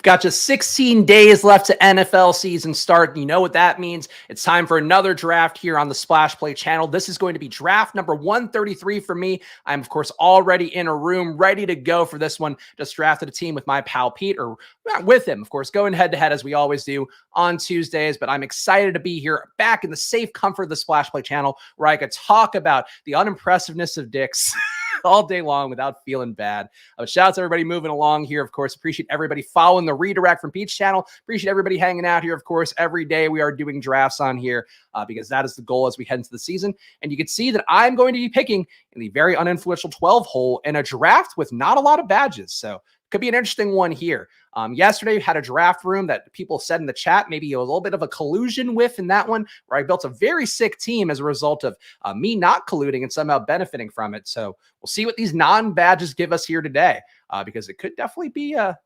Got just 16 days left to NFL season start. You know what that means. It's time for another draft here on the Splash Play channel. This is going to be draft number 133 for me. I'm, of course, already in a room ready to go for this one. Just drafted a team with my pal Pete, or not with him, of course, going head-to-head as we always do on Tuesdays. But I'm excited to be here back in the safe comfort of the Splash Play channel where I could talk about the unimpressiveness of dicks all day long without feeling bad. Shout out to everybody moving along here. Of course, appreciate everybody following the redirect from Pete's channel. Appreciate everybody hanging out here. Of course, every day we are doing drafts on here because that is the goal as we head into the season. And you can see that I'm going to be picking in the very uninfluential 12 hole in a draft with not a lot of badges. So could be an interesting one here. Yesterday, we had a draft room that people said in the chat, maybe a little bit of a collusion with in that one, where I built a very sick team as a result of me not colluding and somehow benefiting from it. So we'll see what these non-badges give us here today, because it could definitely be an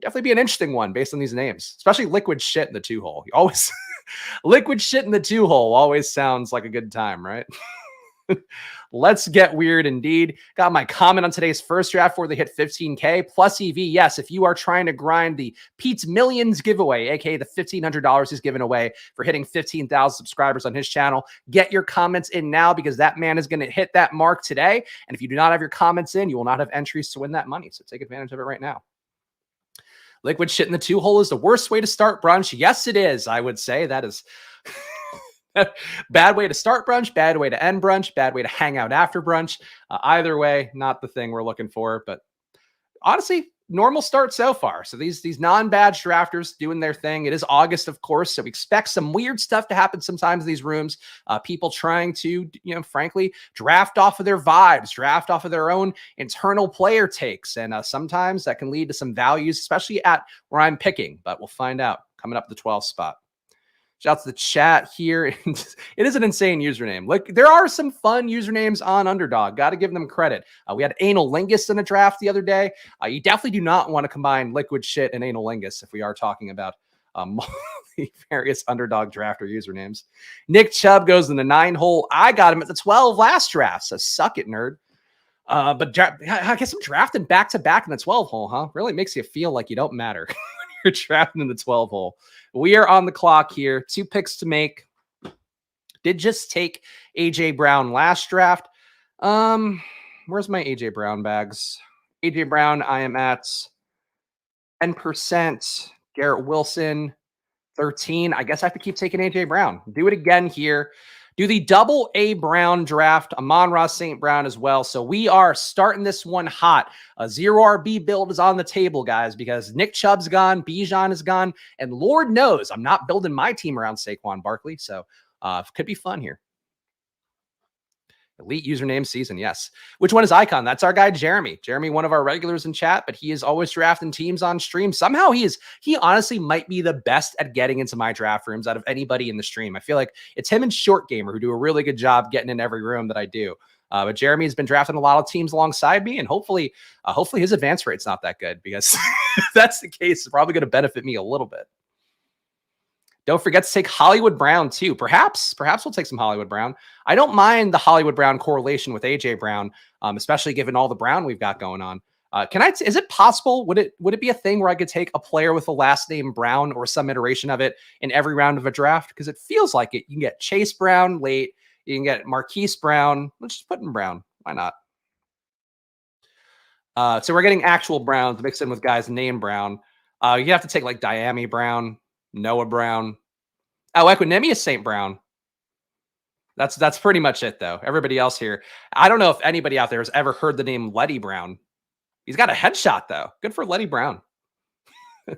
interesting one based on these names, especially liquid shit in the 2-hole. You always liquid shit in the 2-hole always sounds like a good time, right? Let's get weird indeed. Got my comment on today's first draft where they hit 15K plus EV. Yes, if you are trying to grind the Pete's Millions giveaway, aka the $1,500 he's giving away for hitting 15,000 subscribers on his channel, get your comments in now because that man is going to hit that mark today. And if you do not have your comments in, you will not have entries to win that money. So take advantage of it right now. Liquid shit in the 2-hole is the worst way to start brunch. Yes, it is. I would say that is bad way to start brunch, bad way to end brunch, bad way to hang out after brunch. Either way, not the thing we're looking for, but honestly, normal start so far. So these non-badge drafters doing their thing. It is August, of course, so we expect some weird stuff to happen sometimes in these rooms. People trying to, frankly, draft off of their vibes, draft off of their own internal player takes. And sometimes that can lead to some values, especially at where I'm picking, but we'll find out coming up the 12th spot. Shout out to the chat here. It is an insane username. Like, there are some fun usernames on Underdog. Got to give them credit. We had Anal Lingus in a draft the other day. You definitely do not want to combine liquid shit and Anal Lingus if we are talking about the various Underdog drafter usernames. Nick Chubb goes in the 9-hole. I got him at the 12 last draft, so suck it, nerd. But I guess I'm drafting back-to-back in the 12-hole, huh? Really makes you feel like you don't matter. You're drafting in the 12-hole. We are on the clock here. 2 picks to make. Did just take AJ Brown last draft. Where's my AJ Brown bags? AJ Brown, I am at 10%. Garrett Wilson, 13. I guess I have to keep taking AJ Brown. Do it again here. Do the double A Brown draft, Amon-Ra St. Brown as well. So we are starting this one hot. A 0 RB build is on the table, guys, because Nick Chubb's gone, Bijan is gone, and Lord knows I'm not building my team around Saquon Barkley. So could be fun here. Elite username season, yes. Which one is Icon? That's our guy, Jeremy. Jeremy, one of our regulars in chat, but he is always drafting teams on stream. Somehow he honestly might be the best at getting into my draft rooms out of anybody in the stream. I feel like it's him and Short Gamer who do a really good job getting in every room that I do. But Jeremy has been drafting a lot of teams alongside me, and hopefully his advance rate's not that good, because if that's the case, it's probably going to benefit me a little bit. Don't forget to take Hollywood Brown too. Perhaps we'll take some Hollywood Brown. I don't mind the Hollywood Brown correlation with AJ Brown, especially given all the Brown we've got going on. Is it possible? Would it be a thing where I could take a player with the last name Brown or some iteration of it in every round of a draft? Because it feels like it. You can get Chase Brown late. You can get Marquise Brown. Let's just put in Brown. Why not? So we're getting actual Browns mixed in with guys named Brown. You have to take like Diami Brown, Noah Brown. Oh, Equanimous St. Brown. That's pretty much it, though. Everybody else here, I don't know if anybody out there has ever heard the name Letty Brown. He's got a headshot, though. Good for Letty Brown. All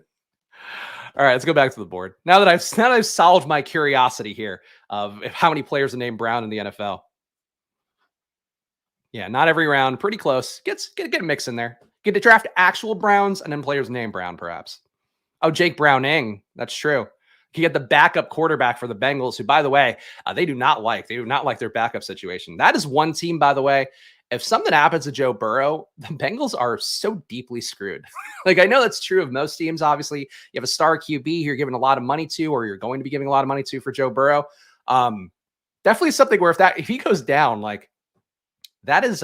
right, let's go back to the board. Now that I've solved my curiosity here of how many players are named Brown in the NFL. Yeah, not every round. Pretty close. Get a mix in there. Get to draft actual Browns and then players named Brown, perhaps. Oh, Jake Browning. That's true. You get the backup quarterback for the Bengals, who, by the way, they do not like their backup situation. That is one team, by the way. If something happens to Joe Burrow, the Bengals are so deeply screwed. Like, I know that's true of most teams. Obviously, you have a star QB you're giving a lot of money to, or you're going to be giving a lot of money to for Joe Burrow. Definitely something where if he goes down, like, that is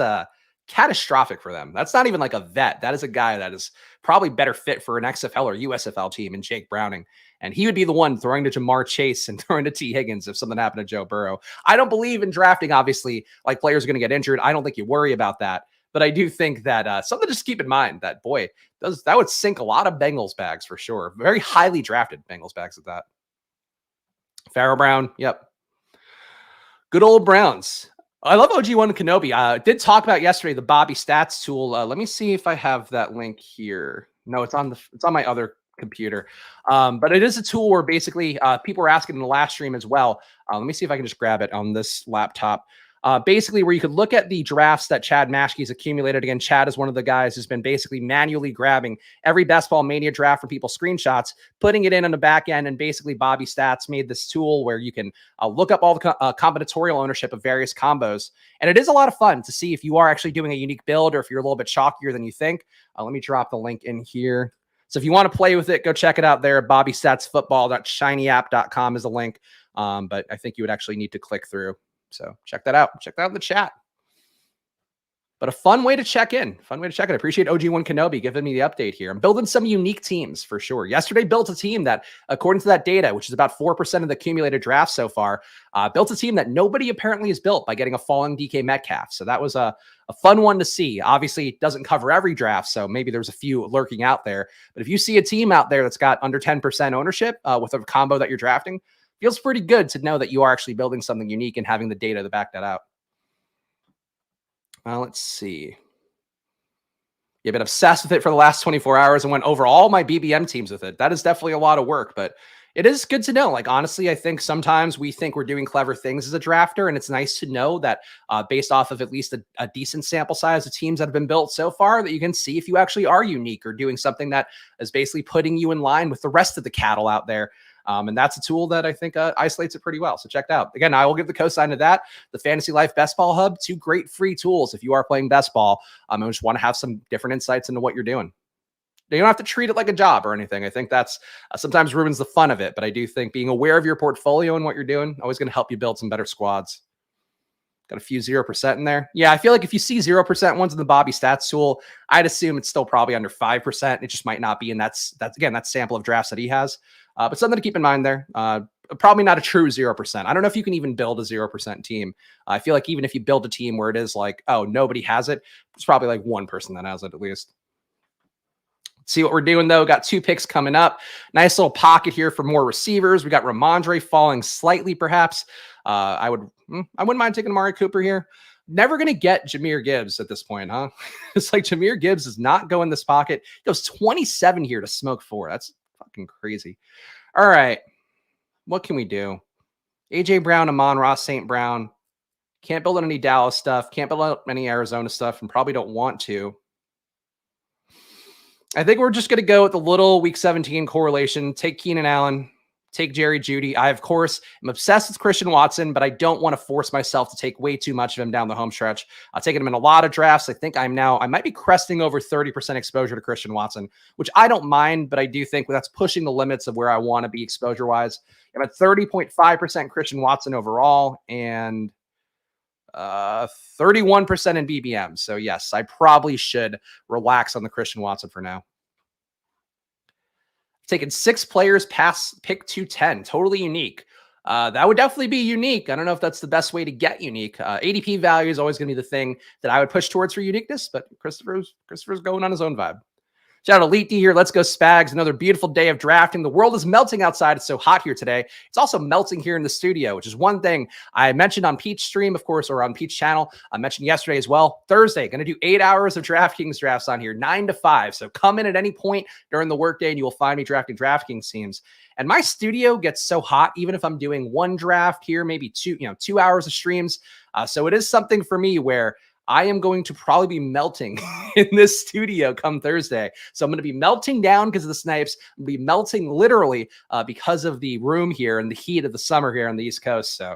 catastrophic for them. That's not even like a vet. That is a guy that is probably better fit for an XFL or USFL team in Jake Browning. And he would be the one throwing to Jamar Chase and throwing to T. Higgins if something happened to Joe Burrow. I don't believe in drafting, obviously, like players are going to get injured. I don't think you worry about that. But I do think that something to just keep in mind that, boy, that would sink a lot of Bengals bags for sure. Very highly drafted Bengals bags at that. Pharaoh Brown. Yep. Good old Browns. I love OG1 Kenobi. Did talk about yesterday the Bobby Stats tool. Let me see if I have that link here. No, it's on my other computer. But it is a tool where basically people were asking in the last stream as well. Let me see if I can just grab it on this laptop. Basically where you could look at the drafts that Chad Maschke's accumulated. Again, Chad is one of the guys who's been basically manually grabbing every Best Ball Mania draft from people's screenshots, putting it in on the back end, and basically Bobby Stats made this tool where you can look up all the combinatorial ownership of various combos. And it is a lot of fun to see if you are actually doing a unique build or if you're a little bit chalkier than you think. Let me drop the link in here. So if you want to play with it, go check it out there. BobbyStatsFootball.shinyapp.com is the link. But I think you would actually need to click through. So check that out. Check that out in the chat. But a fun way to check in. Fun way to check in. I appreciate OG1 Kenobi giving me the update here. I'm building some unique teams for sure. Yesterday built a team that, according to that data, which is about 4% of the accumulated drafts so far, built a team that nobody apparently has built by getting a falling DK Metcalf. So that was a fun one to see. Obviously, it doesn't cover every draft, so maybe there's a few lurking out there. But if you see a team out there that's got under 10% ownership with a combo that you're drafting, feels pretty good to know that you are actually building something unique and having the data to back that out. Let's see. You've been obsessed with it for the last 24 hours and went over all my BBM teams with it. That is definitely a lot of work, but it is good to know. Like, honestly, I think sometimes we think we're doing clever things as a drafter, and it's nice to know that based off of at least a decent sample size of teams that have been built so far, that you can see if you actually are unique or doing something that is basically putting you in line with the rest of the cattle out there. And that's a tool that I think isolates it pretty well. So check it out. Again, I will give the cosign to that. The Fantasy Life Best Ball Hub, 2 great free tools if you are playing best ball. I just want to have some different insights into what you're doing. You don't have to treat it like a job or anything. I think that's sometimes ruins the fun of it. But I do think being aware of your portfolio and what you're doing, always going to help you build some better squads. Got a few 0% in there. Yeah, I feel like if you see 0% ones in the Bobby Stats tool, I'd assume it's still probably under 5%. It just might not be. And that's again, that sample of drafts that he has. But something to keep in mind there. Probably not a true 0%. I don't know if you can even build a 0% team. I feel like even if you build a team where it is like, oh, nobody has it, it's probably like one person that has it at least. See what we're doing, though. Got 2 picks coming up. Nice little pocket here for more receivers. We got Ramondre falling slightly, perhaps. I wouldn't mind taking Amari Cooper here. Never going to get Jahmyr Gibbs at this point, huh? It's like Jahmyr Gibbs does not go in this pocket. He goes 27 here to smoke 4. That's fucking crazy. All right. What can we do? AJ Brown, Amon-Ra St. Brown. Can't build on any Dallas stuff. Can't build on any Arizona stuff, and probably don't want to. I think we're just going to go with the little week 17 correlation. Take Keenan Allen, take Jerry Jeudy. I, of course, am obsessed with Christian Watson, but I don't want to force myself to take way too much of him down the home stretch. I've taken him in a lot of drafts. I think I might be cresting over 30% exposure to Christian Watson, which I don't mind, but I do think that's pushing the limits of where I want to be exposure-wise. I'm at 30.5% Christian Watson overall and 31% in BBM. So yes, I probably should relax on the Christian Watson for now. Taken 6 players past pick 210, totally unique. That would definitely be unique. I don't know if that's the best way to get unique. ADP value is always going to be the thing that I would push towards for uniqueness, but Christopher's going on his own vibe. Shout out Elite D here. Let's go Spags. Another beautiful day of drafting. The world is melting outside. It's so hot here today. It's also melting here in the studio, which is one thing I mentioned on Peach stream, of course, or on Peach channel. I mentioned yesterday as well. Thursday, going to do 8 hours of DraftKings drafts on here, 9 to 5. So come in at any point during the workday and you will find me drafting DraftKings teams. And my studio gets so hot, even if I'm doing 1 draft here, maybe 2 hours of streams. So it is something for me where I am going to probably be melting in this studio come Thursday. So I'm going to be melting down because of the snipes. I'll be melting literally because of the room here and the heat of the summer here on the East Coast. So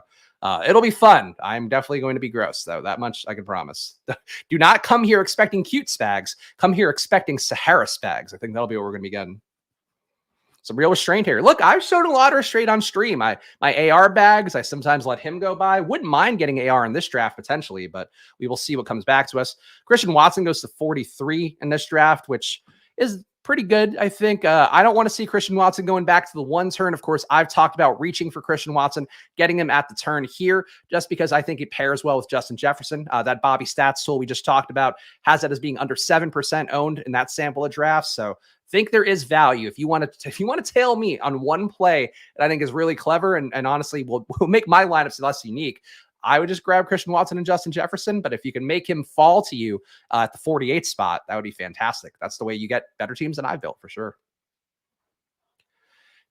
it'll be fun. I'm definitely going to be gross, though. That much I can promise. Do not come here expecting cute Spags. Come here expecting Sahara Spags. I think that'll be what we're going to be getting. Some real restraint here. Look, I've showed a lot of restraint on stream. My AR bags, I sometimes let him go by. Wouldn't mind getting AR in this draft potentially, but we will see what comes back to us. Christian Watson goes to 43 in this draft, which is pretty good, I think. I don't want to see Christian Watson going back to the one turn. Of course, I've talked about reaching for Christian Watson, getting him at the turn here, just because I think it pairs well with Justin Jefferson. That Bobby Stats tool we just talked about has that as being under 7% owned in that sample of drafts. So think there is value. If you want to tail me on one play that I think is really clever and honestly will make my lineups less unique, I would just grab Christian Watson and Justin Jefferson. But if you can make him fall to you at the 48 spot, that would be fantastic. That's the way you get better teams than I built for sure.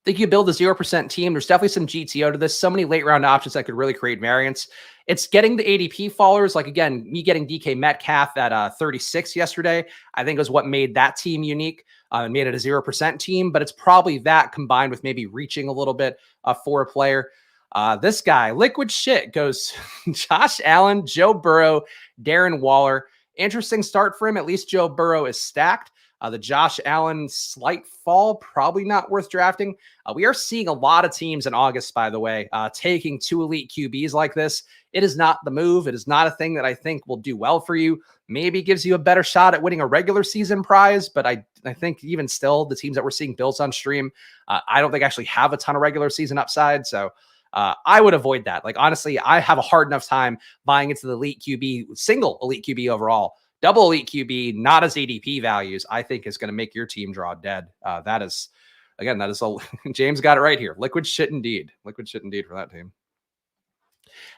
Think you build a 0% team. There's definitely some GTO to this. So many late round options that could really create variance. It's getting the ADP followers. Like again, me getting DK Metcalf at 36 yesterday, I think was what made that team unique and made it a 0% team. But it's probably that combined with maybe reaching a little bit for a player. This guy, liquid shit, goes Josh Allen, Joe Burrow, Darren Waller. Interesting start for him. At least Joe Burrow is stacked. The Josh Allen slight fall, probably not worth drafting. We are seeing a lot of teams in August, by the way, taking 2 elite QBs like this. It is not the move. It is not a thing that I think will do well for you. Maybe gives you a better shot at winning a regular season prize, but I think even still, the teams that we're seeing builds on stream, I don't think actually have a ton of regular season upside. So I would avoid that. Like, honestly, I have a hard enough time buying into the elite QB, single elite QB overall. Double elite QB, not as ADP values, I think is going to make your team draw dead. That is James got it right here. Liquid shit indeed. Liquid shit indeed for that team.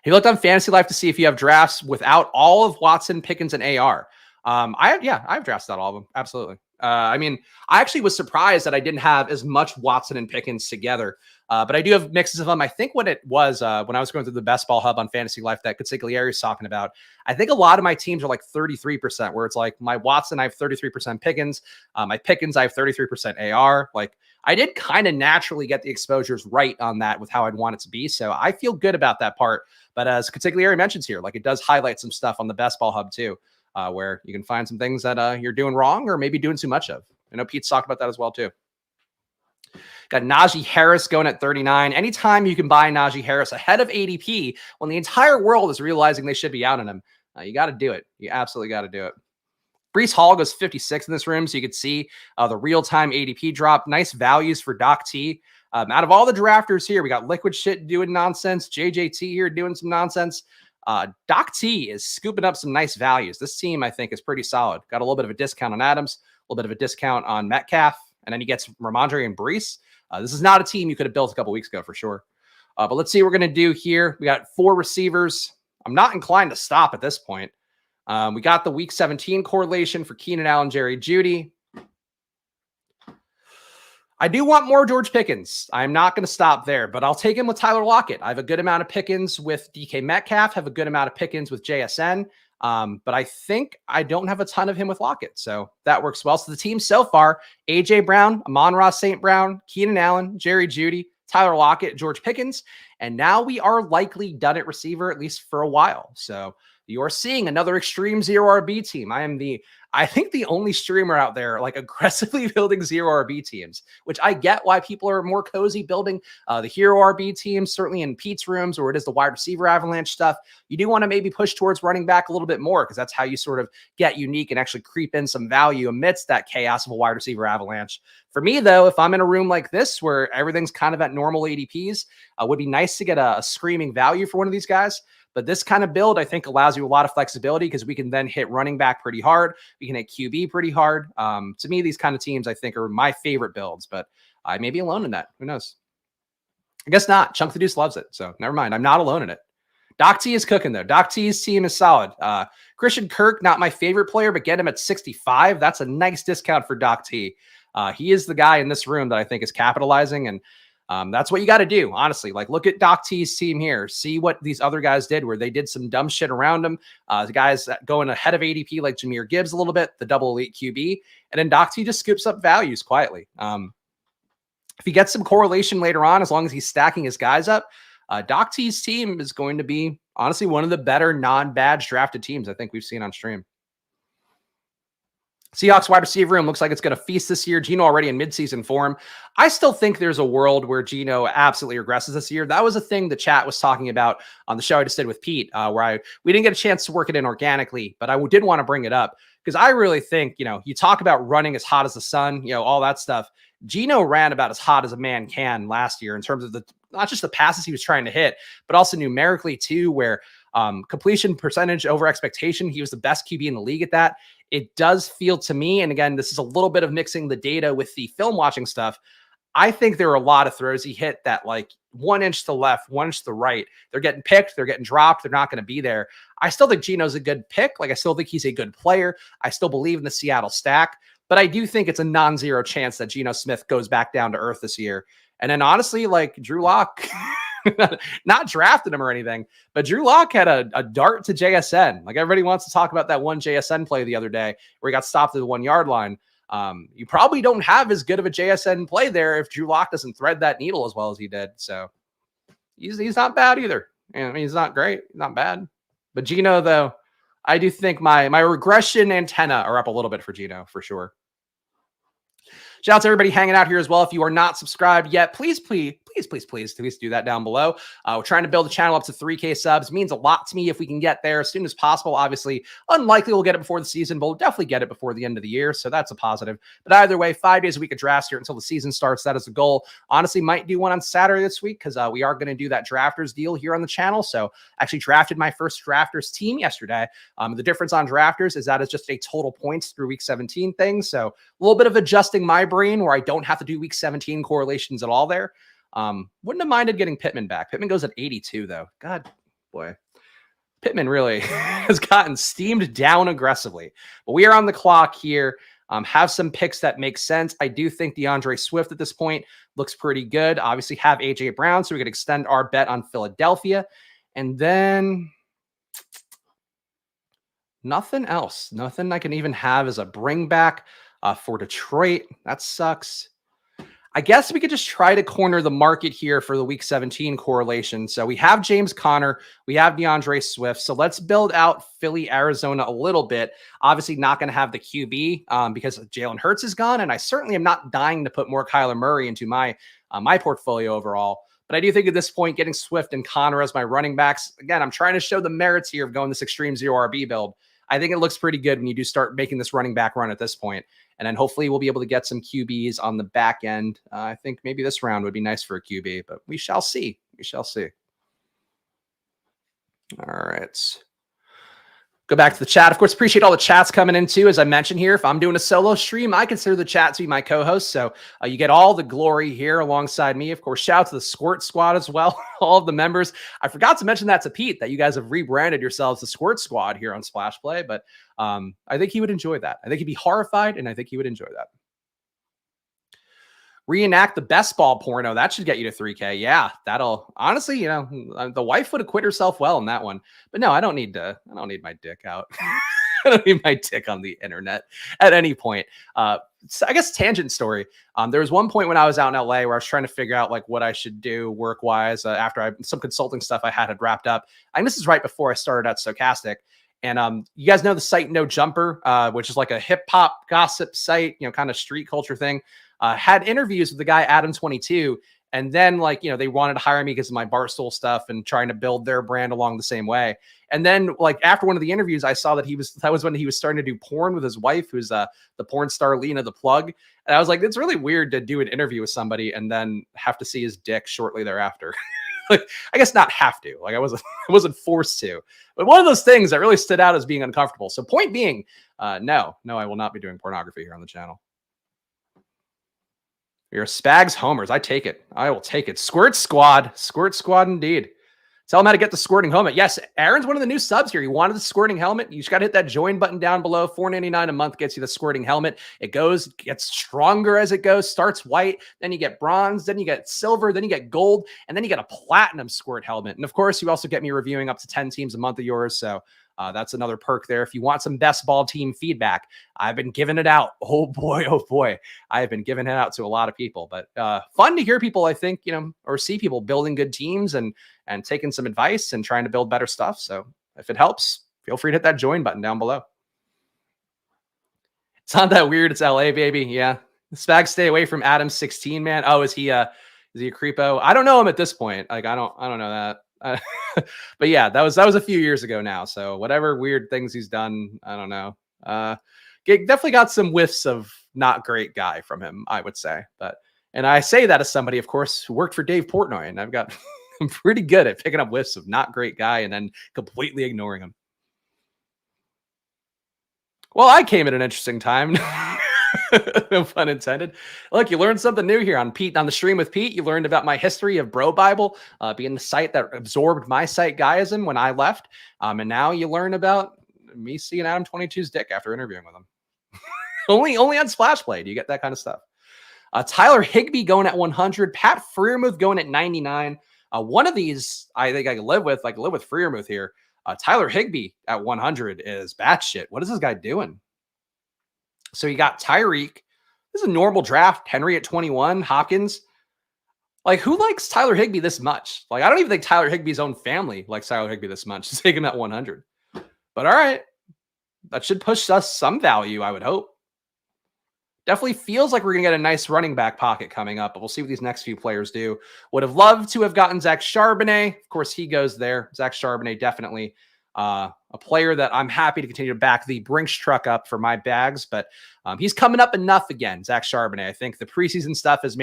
He looked on Fantasy Life to see if you have drafts without all of Watson, Pickens, and AR. I've drafts without all of them. Absolutely. I mean, I actually was surprised that I didn't have as much Watson and Pickens together. But I do have mixes of them. I think what it was when I was going through the Best Ball Hub on Fantasy Life that Consigliere is talking about, I think a lot of my teams are like 33%, where it's like my Watson, I have 33% Pickens. My Pickens, I have 33% AR. Like, I did kind of naturally get the exposures right on that with how I'd want it to be. So I feel good about that part. But as Consigliere mentions here, like, it does highlight some stuff on the Best Ball Hub too, where you can find some things that you're doing wrong or maybe doing too much of. I know Pete's talked about that as well too. Got Najee Harris going at 39. Anytime you can buy Najee Harris ahead of ADP when the entire world is realizing they should be out on him, you got to do it. You absolutely got to do it. Breece Hall goes 56 in this room, so you could see the real-time ADP drop. Nice values for Doc T. Out of all the drafters here, we got Liquid Shit doing nonsense. JJT here doing some nonsense. Doc T is scooping up some nice values. This team, I think, is pretty solid. Got a little bit of a discount on Adams, a little bit of a discount on Metcalf, and then he gets Ramondre and Breece. This is not a team you could have built a couple weeks ago for sure. But let's see what we're going to do here. We got 4 receivers. I'm not inclined to stop at this point. We got the week 17 correlation for Keenan Allen, Jerry Jeudy. I do want more George Pickens. I'm not going to stop there, but I'll take him with Tyler Lockett. I have a good amount of Pickens with DK Metcalf, have a good amount of Pickens with JSN. But I think I don't have a ton of him with Lockett. So that works well. So the team so far, AJ Brown, Amon-Ra St. Brown, Keenan Allen, Jerry Jeudy, Tyler Lockett, George Pickens. And now we are likely done at receiver, at least for a while. So you're seeing another extreme 0RB team. I think the only streamer out there like aggressively building 0RB teams, which I get why people are more cozy building the hero RB teams, certainly in Pete's rooms, or it is the wide receiver avalanche stuff. You do want to maybe push towards running back a little bit more because that's how you sort of get unique and actually creep in some value amidst that chaos of a wide receiver avalanche. For me, though, if I'm in a room like this where everything's kind of at normal ADPs, would be nice to get a screaming value for one of these guys. But this kind of build, I think, allows you a lot of flexibility because we can then hit running back pretty hard. We can hit QB pretty hard. To me, these kind of teams, I think, are my favorite builds, but I may be alone in that. Who knows? I guess not. Chunk the Deuce loves it, so never mind. I'm not alone in it. Doc T is cooking, though. Doc T's team is solid. Christian Kirk, not my favorite player, but get him at 65. That's a nice discount for Doc T. He is the guy in this room that I think is capitalizing, and that's what you got to do, honestly. Like, look at Doc T's team here. See what these other guys did where they did some dumb shit around him. The guys that going ahead of ADP like Jahmyr Gibbs a little bit, the double elite QB. And then Doc T just scoops up values quietly. If he gets some correlation later on, as long as he's stacking his guys up, Doc T's team is going to be, honestly, one of the better non-badge drafted teams I think we've seen on stream. Seahawks wide receiver room looks like it's going to feast this year. Geno already in midseason form. I still think there's a world where Geno absolutely regresses this year. That was a thing the chat was talking about on the show I just did with Pete, where we didn't get a chance to work it in organically, but I did want to bring it up because I really think, you talk about running as hot as the sun, all that stuff. Geno ran about as hot as a man can last year in terms of not just the passes he was trying to hit, but also numerically too, where completion percentage over expectation, he was the best QB in the league at that. It does feel to me, and again, this is a little bit of mixing the data with the film watching stuff. I think there are a lot of throws he hit that like 1 inch to the left, 1 inch to the right. They're getting picked. They're getting dropped. They're not going to be there. I still think Geno's a good pick. Like I still think he's a good player. I still believe in the Seattle stack, but I do think it's a non-zero chance that Geno Smith goes back down to earth this year. And then honestly, like Drew Lock, not drafted him or anything, but Drew Lock had a dart to JSN. Like everybody wants to talk about that one JSN play the other day where he got stopped at the 1 yard line. You probably don't have as good of a JSN play there if Drew Lock doesn't thread that needle as well as he did. So he's not bad either. I mean, he's not great, not bad. But Geno, though, I do think my regression antenna are up a little bit for Geno for sure. Shout out to everybody hanging out here as well. If you are not subscribed yet, please do that down below. We're trying to build the channel up to 3K subs. It means a lot to me if we can get there as soon as possible. Obviously, unlikely we'll get it before the season, but we'll definitely get it before the end of the year. So that's a positive. But either way, 5 days a week of drafts here until the season starts. That is the goal. Honestly, might do one on Saturday this week because we are going to do that drafters deal here on the channel. So I actually drafted my first drafters team yesterday. The difference on drafters is that it's just a total points through week 17 thing. So a little bit of adjusting my brain where I don't have to do week 17 correlations at all there. Wouldn't have minded getting Pittman back. Pittman goes at 82 though. God, boy. Pittman really has gotten steamed down aggressively. But we are on the clock here. Have some picks that make sense. I do think DeAndre Swift at this point looks pretty good. Obviously have AJ Brown, so we could extend our bet on Philadelphia. And then nothing else. Nothing I can even have as a bring back for Detroit. That sucks. I guess we could just try to corner the market here for the week 17 correlation. So we have James Conner, we have DeAndre Swift. So let's build out Philly, Arizona a little bit. Obviously not going to have the QB because Jalen Hurts is gone. And I certainly am not dying to put more Kyler Murray into my portfolio overall. But I do think at this point, getting Swift and Conner as my running backs, again, I'm trying to show the merits here of going this extreme zero RB build. I think it looks pretty good when you do start making this running back run at this point. And then hopefully we'll be able to get some QBs on the back end. I think maybe this round would be nice for a QB, but we shall see. We shall see. All right. Go back to the chat. Of course, appreciate all the chats coming in too. As I mentioned here, if I'm doing a solo stream, I consider the chat to be my co-host. So you get all the glory here alongside me. Of course, shout out to the Squirt Squad as well. All of the members. I forgot to mention that to Pete, that you guys have rebranded yourselves the Squirt Squad here on Splash Play. But I think he would enjoy that. I think he'd be horrified, and I think he would enjoy that. Reenact the best ball porno. That should get you to 3K. Yeah, that'll honestly, the wife would have quit herself well in that one. But no, I don't need my dick out. I don't need my dick on the internet at any point. So I guess tangent story. There was one point when I was out in LA where I was trying to figure out like what I should do work-wise after some consulting stuff I had wrapped up. And this is right before I started at Stochastic. And you guys know the site No Jumper, which is like a hip hop gossip site, kind of street culture thing. Had interviews with the guy Adam22, and then they wanted to hire me because of my Barstool stuff and trying to build their brand along the same way. And then after one of the interviews, I saw that that was when he was starting to do porn with his wife, who's the porn star Lena the Plug. And I was like, it's really weird to do an interview with somebody and then have to see his dick shortly thereafter. I guess not have to. I wasn't forced to. But one of those things that really stood out as being uncomfortable. So point being, no, I will not be doing pornography here on the channel. You're Spags homers. I take it. I will take it. Squirt Squad indeed. Tell him how to get the squirting helmet. Yes, Aaron's one of the new subs here. He wanted the squirting helmet. You just got to hit that join button down below. $4.99 a month gets you the squirting helmet. It gets stronger as it goes. Starts white, then you get bronze, then you get silver, then you get gold, and then you get a platinum squirt helmet. And of course, you also get me reviewing up to 10 teams a month of yours. So that's another perk there. If you want some best ball team feedback, I've been giving it out. Oh boy. I have been giving it out to a lot of people, but fun to hear people, I think, or see people building good teams and taking some advice and trying to build better stuff. So if it helps, feel free to hit that join button down below. It's not that weird. It's LA, baby. Yeah. Spags, stay away from Adam 16, man. Oh, is he a creepo? I don't know him at this point. Like, I don't know that. But yeah, that was a few years ago now. So whatever weird things he's done, I don't know. Definitely got some whiffs of not great guy from him, I would say. And I say that as somebody, of course, who worked for Dave Portnoy, and I'm pretty good at picking up whiffs of not great guy and then completely ignoring him. Well, I came at an interesting time. No pun intended. Look, you learned something new here on the stream with Pete. You learned about my history of Bro Bible being the site that absorbed my site guyism when I left. And now you learn about me seeing Adam 22's dick after interviewing with him. only on Splash Play do you get that kind of stuff. Tyler Higbee going at 100. Pat Freiermuth going at 99. One of these I think I can live with. I can live with Freiermuth here. Tyler Higbee at 100 is batshit. What is this guy doing? So you got Tyreek. This is a normal draft. Henry at 21. Hopkins. Like, who likes Tyler Higbee this much? Like, I don't even think Tyler Higbee's own family likes Tyler Higbee this much to take him at 100. But all right. That should push us some value, I would hope. Definitely feels like we're going to get a nice running back pocket coming up, but we'll see what these next few players do. Would have loved to have gotten Zach Charbonnet. Of course, he goes there. Zach Charbonnet, definitely a player that I'm happy to continue to back the Brinks truck up for my bags, but he's coming up enough again, Zach Charbonnet. I think the preseason stuff has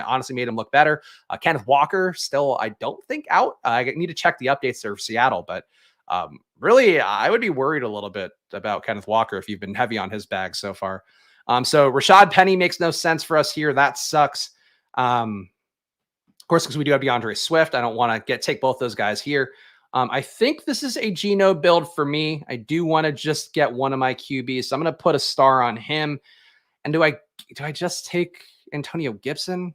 honestly made him look better. Kenneth Walker, still, I don't think out. I need to check the updates there for Seattle, but really, I would be worried a little bit about Kenneth Walker if you've been heavy on his bag so far. So Rashad Penny makes no sense for us here. That sucks. Of course, because we do have DeAndre Swift. I don't want to take both those guys here. I think this is a Geno build for me. I do want to just get one of my QBs. So I'm going to put a star on him. And do I just take Antonio Gibson?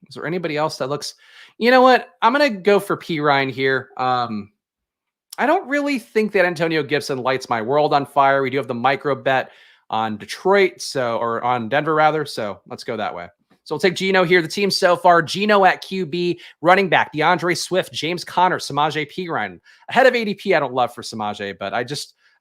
Is there anybody else that looks, you know what? I'm going to go for P. Ryan here. I don't really think that Antonio Gibson lights my world on fire. We do have the micro bet on Detroit, or on Denver rather. So let's go that way. So we'll take Geno here. The team so far: Geno at QB, running back DeAndre Swift, James Conner, Samaje Perine. Ahead of ADP, I don't love for Samaje, but I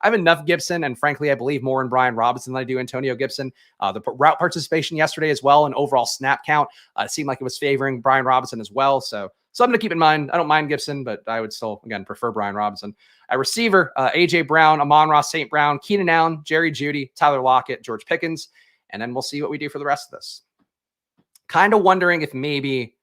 have enough Gibson, and frankly, I believe more in Brian Robinson than I do Antonio Gibson. The route participation yesterday as well, and overall snap count, seemed like it was favoring Brian Robinson as well. So something to keep in mind. I don't mind Gibson, but I would still, again, prefer Brian Robinson. At receiver, A.J. Brown, Amon-Ra St. Brown, Keenan Allen, Jerry Jeudy, Tyler Lockett, George Pickens, and then we'll see what we do for the rest of this. Kind of wondering if maybe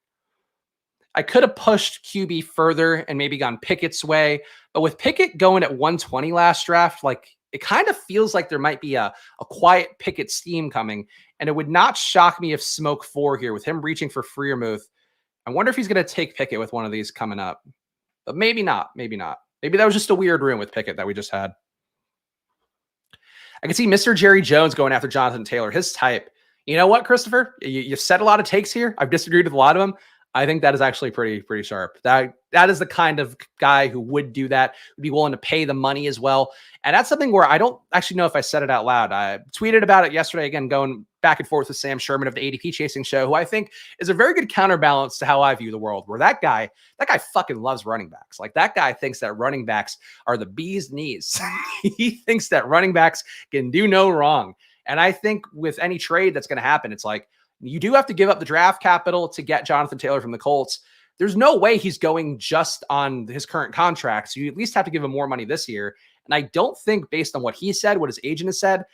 I could have pushed QB further and maybe gone Pickett's way, but with Pickett going at 120 last draft, like, it kind of feels like there might be a quiet Pickett steam coming, and it would not shock me if Smoke 4 here with him reaching for Freiermuth. I wonder if he's going to take Pickett with one of these coming up, but maybe not. Maybe not. Maybe that was just a weird room with Pickett that we just had. I can see Mr. Jerry Jones going after Jonathan Taylor, his type. You know what, Christopher? You've said a lot of takes here. I've disagreed with a lot of them. I think that is actually pretty sharp. That is the kind of guy who would do that, would be willing to pay the money as well. And that's something where I don't actually know if I said it out loud. I tweeted about it yesterday, again, going back and forth with Sam Sherman of the ADP Chasing Show, who I think is a very good counterbalance to how I view the world, where that guy fucking loves running backs. Like, that guy thinks that running backs are the bee's knees. He thinks that running backs can do no wrong. And I think with any trade that's going to happen, it's like, you do have to give up the draft capital to get Jonathan Taylor from the Colts. There's no way he's going just on his current contract. So you at least have to give him more money this year. And I don't think, based on what he said, what his agent has said,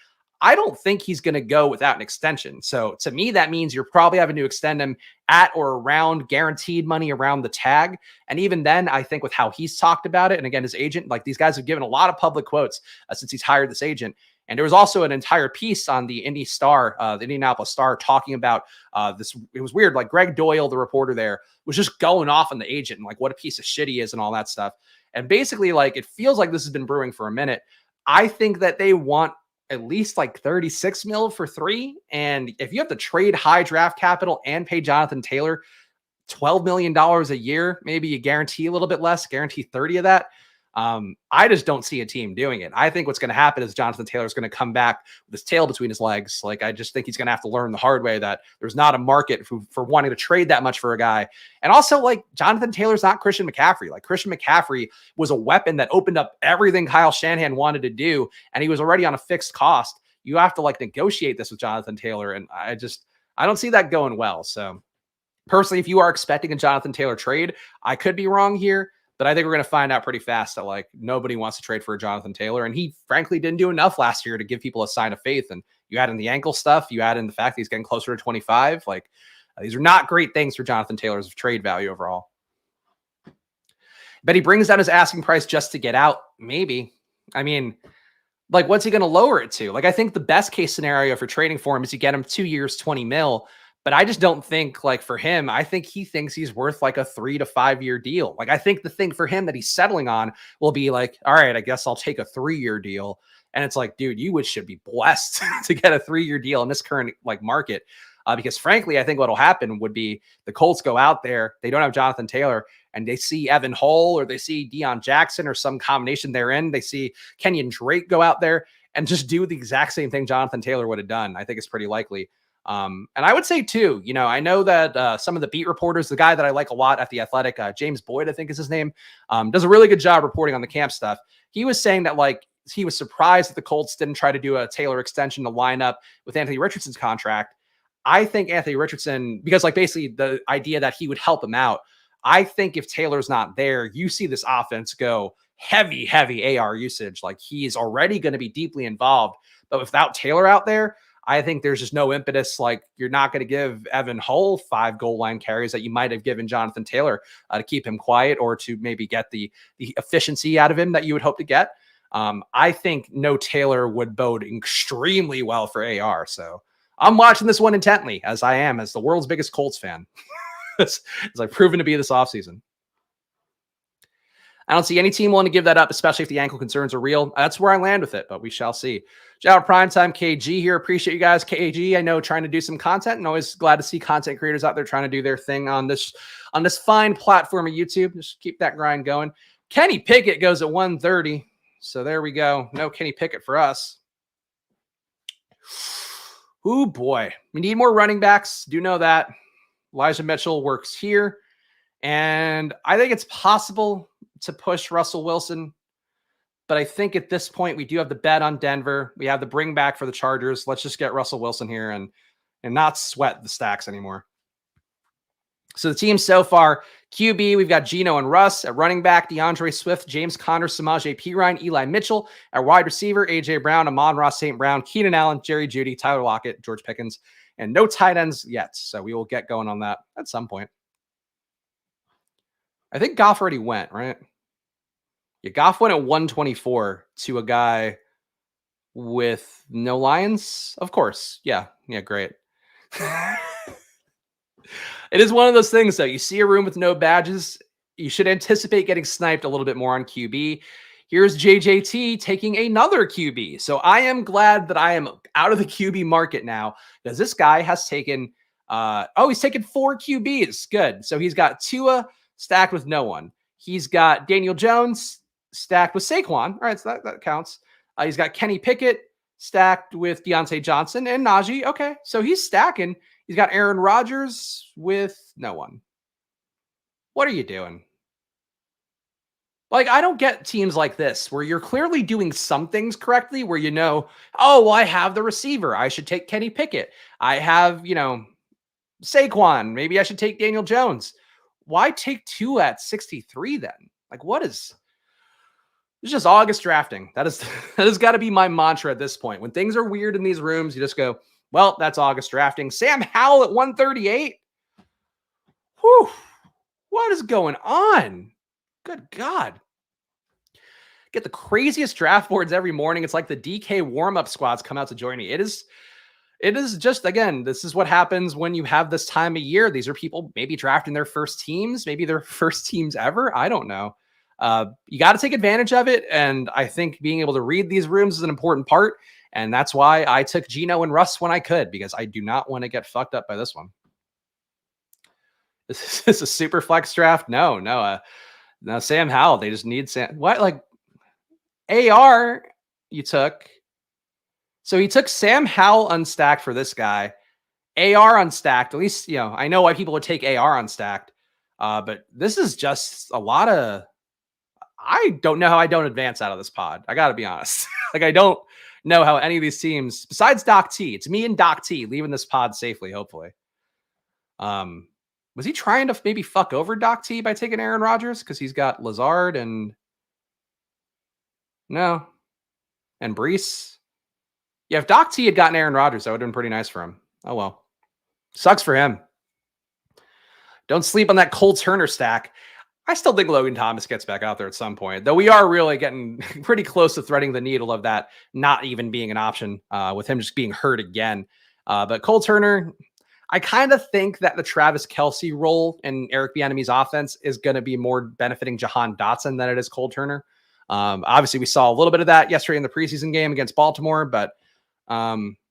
I don't think he's going to go without an extension. So to me, that means you're probably having to extend him at or around guaranteed money around the tag. And even then, I think with how he's talked about it, and again, his agent, like, these guys have given a lot of public quotes since he's hired this agent. And there was also an entire piece on the Indy Star, the Indianapolis Star, talking about this. It was weird. Like, Greg Doyle, the reporter there, was just going off on the agent and like what a piece of shit he is and all that stuff. And basically, like, it feels like this has been brewing for a minute. I think that they want at least like 36 mil for 3. And if you have to trade high draft capital and pay Jonathan Taylor $12 million a year, maybe you guarantee a little bit less, guarantee 30 of that. I just don't see a team doing it. I think what's going to happen is Jonathan Taylor is going to come back with his tail between his legs. Like, I just think he's going to have to learn the hard way that there's not a market for wanting to trade that much for a guy. And also, like, Jonathan Taylor's not Christian McCaffrey. Like, Christian McCaffrey was a weapon that opened up everything Kyle Shanahan wanted to do, and he was already on a fixed cost. you have to like negotiate this with Jonathan Taylor. And I don't see that going well. So personally, if you are expecting a Jonathan Taylor trade, I could be wrong here, but I think we're going to find out pretty fast that like nobody wants to trade for a Jonathan Taylor. And he frankly didn't do enough last year to give people a sign of faith. And you add in the ankle stuff, you add in the fact that he's getting closer to 25. Like these are not great things for Jonathan Taylor's trade value overall. But he brings down his asking price just to get out. Maybe. I mean, like, what's he going to lower it to? Like, I think the best case scenario for trading for him is you get him 2 years, 20 mil. But I just don't think like for him, I think he thinks he's worth like a 3 to 5 year deal. Like, I think the thing for him that he's settling on will be like, all right, I guess I'll take a 3-year deal. And it's like, dude, you should be blessed to get a 3-year deal in this current like market. Because frankly, I think what'll happen would be the Colts go out there. They don't have Jonathan Taylor and they see Evan Hull or they see Deion Jackson or some combination therein. They see Kenyon Drake go out there and just do the exact same thing Jonathan Taylor would have done. I think it's pretty likely. And I would say too, you know, I know that some of the beat reporters, the guy that I like a lot at The Athletic, James Boyd, I think is his name, does a really good job reporting on the camp stuff. He was saying that like he was surprised that the Colts didn't try to do a Taylor extension to line up with Anthony Richardson's contract. I think Anthony Richardson, because like basically the idea that he would help him out, I think if Taylor's not there, you see this offense go heavy AR usage. Like he's already going to be deeply involved, but without Taylor out there, I think there's just no impetus. Like you're not going to give Evan Hull 5 goal line carries that you might have given Jonathan Taylor to keep him quiet or to maybe get the efficiency out of him that you would hope to get. I think no Taylor would bode extremely well for AR. So I'm watching this one intently as I am as the world's biggest Colts fan, as I've proven to be this offseason. I don't see any team willing to give that up, especially if the ankle concerns are real. That's where I land with it, but we shall see. Shout out Primetime KG here. Appreciate you guys. KG, I know, trying to do some content and always glad to see content creators out there trying to do their thing on this fine platform of YouTube. Just keep that grind going. Kenny Pickett goes at 130. So there we go. No Kenny Pickett for us. Oh boy, we need more running backs. Do know that. Elijah Mitchell works here. And I think it's possible to push Russell Wilson. But I think at this point, we do have the bet on Denver. We have the bring back for the Chargers. Let's just get Russell Wilson here and not sweat the stacks anymore. So the team so far, QB, we've got Geno and Russ. At running back, DeAndre Swift, James Conner, Samaje Perine, Eli Mitchell. At wide receiver, A.J. Brown, Amon-Ra St. Brown, Keenan Allen, Jerry Jeudy, Tyler Lockett, George Pickens. And no tight ends yet. So we will get going on that at some point. I think Goff already went, right? Yeah, Goff went at 124 to a guy with no Lions. Of course. Yeah, great. It is one of those things, though. You see a room with no badges, you should anticipate getting sniped a little bit more on QB. Here's JJT taking another QB. So I am glad that I am out of the QB market now because this guy has taken, he's taken 4 QBs. Good. So he's got Tua stacked with no one. He's got Daniel Jones stacked with Saquon. All right, so that counts. He's got Kenny Pickett stacked with Deontay Johnson and Najee. Okay, so he's stacking. He's got Aaron Rodgers with no one. What are you doing? Like, I don't get teams like this where you're clearly doing some things correctly where you know, oh, well, I have the receiver. I should take Kenny Pickett. I have, Saquon. Maybe I should take Daniel Jones. Why take 2 at 63 then? Like, it's just August drafting. That has got to be my mantra at this point. When things are weird in these rooms, you just go, well, that's August drafting. Sam Howell at 138. Whew. What is going on? Good God. Get the craziest draft boards every morning. It's like the DK warm-up squads come out to join me. It is just, again, this is what happens when you have this time of year. These are people maybe drafting their first teams, maybe their first teams ever. I don't know. You got to take advantage of it. And I think being able to read these rooms is an important part. And that's why I took Geno and Russ when I could, because I do not want to get fucked up by this one. Is this a super flex draft? No, Sam Howell. They just need Sam. What? Like AR you took. So he took Sam Howell unstacked for this guy. AR unstacked. At least, I know why people would take AR unstacked. But this is just a lot of, I don't know how I don't advance out of this pod. I got to be honest. Like, I don't know how any of these teams, besides Doc T, it's me and Doc T leaving this pod safely, hopefully. Was he trying to maybe fuck over Doc T by taking Aaron Rodgers? Because he's got Lazard and no, and Brees. Yeah, if Doc T had gotten Aaron Rodgers, that would have been pretty nice for him. Oh well. Sucks for him. Don't sleep on that Cole Turner stack. I still think Logan Thomas gets back out there at some point, though we are really getting pretty close to threading the needle of that not even being an option with him just being hurt again. But Cole Turner, I kind of think that the Travis Kelce role in Eric Bieniemy's offense is going to be more benefiting Jahan Dotson than it is Cole Turner. Obviously, we saw a little bit of that yesterday in the preseason game against Baltimore, but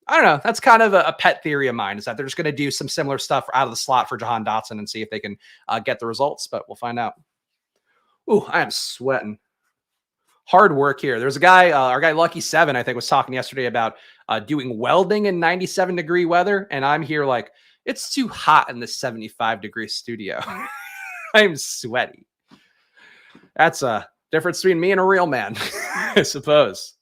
I don't know. That's kind of a pet theory of mine, is that they're just going to do some similar stuff out of the slot for Jahan Dotson and see if they can get the results, but we'll find out. Ooh, I am sweating. Hard work here. There's a guy, our guy Lucky 7, I think, was talking yesterday about doing welding in 97-degree weather, and I'm here like, it's too hot in this 75-degree studio. I'm sweaty. That's a difference between me and a real man, I suppose.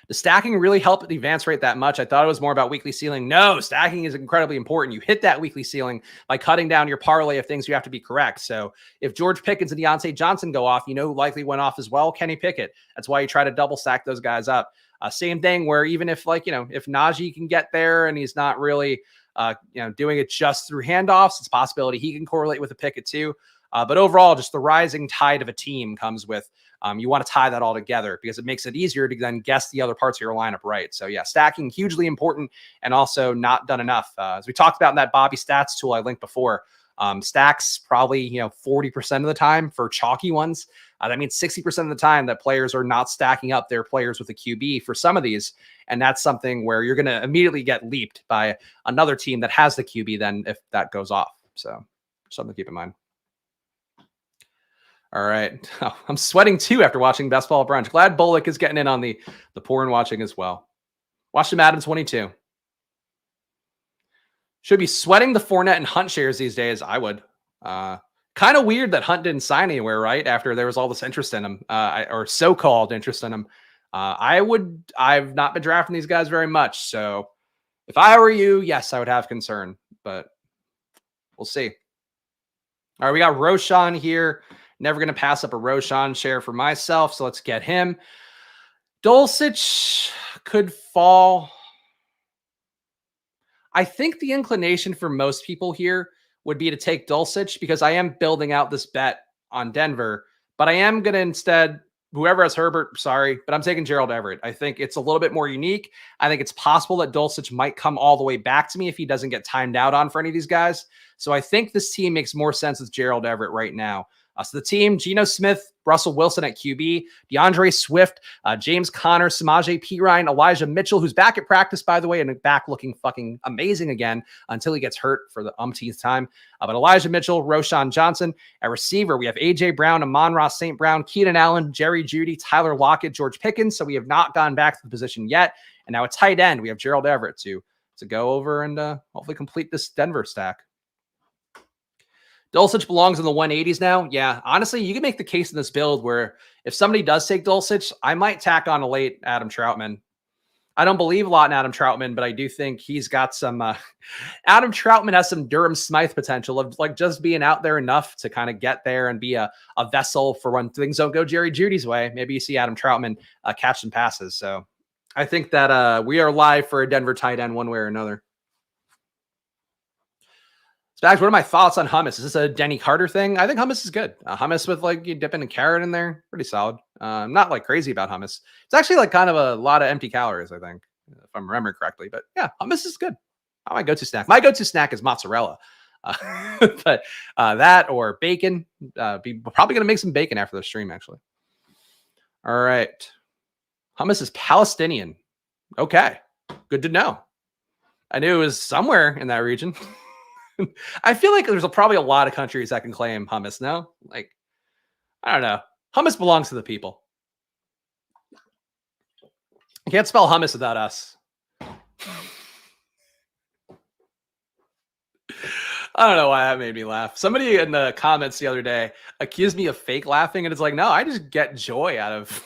Does stacking really help the advance rate that much? I thought it was more about weekly ceiling. No, stacking is incredibly important. You hit that weekly ceiling by cutting down your parlay of things you have to be correct. So if George Pickens and Deontay Johnson go off, likely went off as well, Kenny Pickett. That's why you try to double stack those guys up. Same thing where even if if Najee can get there and he's not really doing it just through handoffs, it's a possibility he can correlate with a Pickett too. But overall, just the rising tide of a team comes with you want to tie that all together because it makes it easier to then guess the other parts of your lineup right. So yeah, stacking hugely important and also not done enough. As we talked about in that Bobby Stats tool I linked before, stacks probably 40% of the time for chalky ones. That means 60% of the time that players are not stacking up their players with a QB for some of these. And that's something where you're going to immediately get leaped by another team that has the QB then if that goes off. So something to keep in mind. All right. Oh, I'm sweating too after watching Best Ball Brunch. Glad Bullock is getting in on the porn watching as well. Watched him Madden 22. Should be sweating the Fournette and Hunt shares these days. I would. Kind of weird that Hunt didn't sign anywhere, right? After there was all this interest in him, or so-called interest in him. I've not been drafting these guys very much. So if I were you, yes, I would have concern, but we'll see. All right. We got Roshan here. Never going to pass up a Roshan share for myself, so let's get him. Dulcich could fall. I think the inclination for most people here would be to take Dulcich because I am building out this bet on Denver, but I am going to instead, whoever has Herbert, sorry, but I'm taking Gerald Everett. I think it's a little bit more unique. I think it's possible that Dulcich might come all the way back to me if he doesn't get timed out on for any of these guys. So I think this team makes more sense with Gerald Everett right now. So the team, Geno Smith, Russell Wilson at QB, DeAndre Swift, James Conner, Samaje Perine, Elijah Mitchell, who's back at practice, by the way, and back looking fucking amazing again until he gets hurt for the umpteenth time. But Elijah Mitchell, Roshan Johnson. At receiver, we have A.J. Brown, Amon-Ra St. Brown, Keenan Allen, Jerry Jeudy, Tyler Lockett, George Pickens. So we have not gone back to the position yet. And now at tight end, we have Gerald Everett to go over and hopefully complete this Denver stack. Dulcich belongs in the 180s now. Yeah, honestly, you can make the case in this build where if somebody does take Dulcich, I might tack on a late Adam Troutman. I don't believe a lot in Adam Troutman, but I do think he's got some Adam Troutman has some Durham Smythe potential of like just being out there enough to kind of get there and be a vessel for when things don't go Jerry Jeudy's way. Maybe you see Adam Troutman catch some passes. So I think that we are live for a Denver tight end one way or another. Spags, what are my thoughts on hummus? Is this a Denny Carter thing? I think hummus is good. Hummus with like you dipping a carrot in there, pretty solid. I'm not like crazy about hummus. It's actually like kind of a lot of empty calories, I think, if I'm remembering correctly. But yeah, hummus is good. Not my go-to snack. My go-to snack is mozzarella, but that or bacon. Probably gonna make some bacon after the stream, actually. All right, hummus is Palestinian. Okay, good to know. I knew it was somewhere in that region. I feel like there's probably a lot of countries that can claim hummus now. Like, I don't know. Hummus belongs to the people. You can't spell hummus without us. I don't know why that made me laugh. Somebody in the comments the other day accused me of fake laughing, and it's like, no, I just get joy out of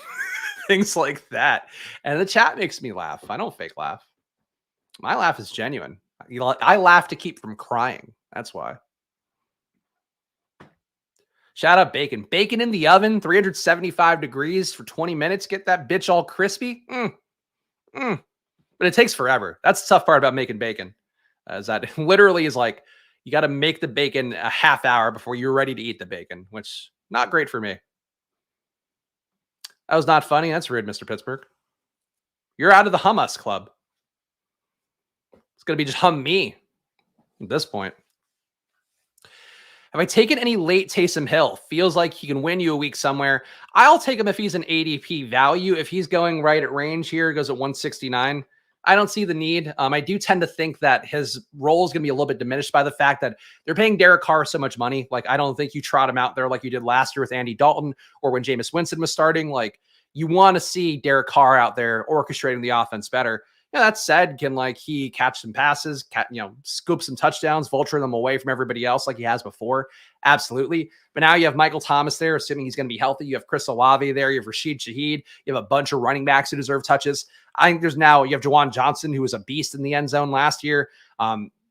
things like that. And the chat makes me laugh. I don't fake laugh. My laugh is genuine. I laugh to keep from crying. That's why. Shout out bacon. Bacon in the oven, 375 degrees for 20 minutes. Get that bitch all crispy. Mm. But it takes forever. That's the tough part about making bacon. Is that it literally is like you got to make the bacon a half hour before you're ready to eat the bacon, which not great for me. That was not funny. That's rude, Mr. Pittsburgh. You're out of the hummus club. It's going to be just hum me at this point. Have I taken any late Taysom Hill? Feels like he can win you a week somewhere. I'll take him if he's an ADP value. If he's going right at range here, goes at 169. I don't see the need. I do tend to think that his role is going to be a little bit diminished by the fact that they're paying Derek Carr so much money. Like, I don't think you trot him out there like you did last year with Andy Dalton or when Jameis Winston was starting. Like, you want to see Derek Carr out there orchestrating the offense better. Yeah, that said, can like he catch some passes, scoop some touchdowns, vulture them away from everybody else like he has before? Absolutely. But now you have Michael Thomas there, assuming he's going to be healthy. You have Chris Olave there. You have Rashid Shaheed. You have a bunch of running backs who deserve touches. I think you have Jawan Johnson, who was a beast in the end zone last year.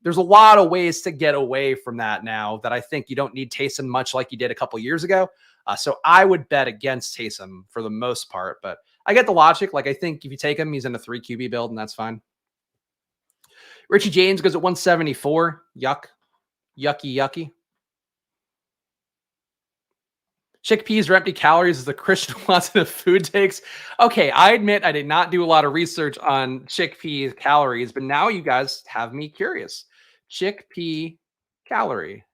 There's a lot of ways to get away from that now that I think you don't need Taysom much like you did a couple years ago. So I would bet against Taysom for the most part, but I get the logic. Like, I think if you take him, he's in a 3 QB build, and that's fine. Richie James goes at 174. Yucky. Chickpeas are empty calories is the Christian Watson of food takes. Okay, I admit I did not do a lot of research on chickpea calories, but now you guys have me curious. Chickpea calorie.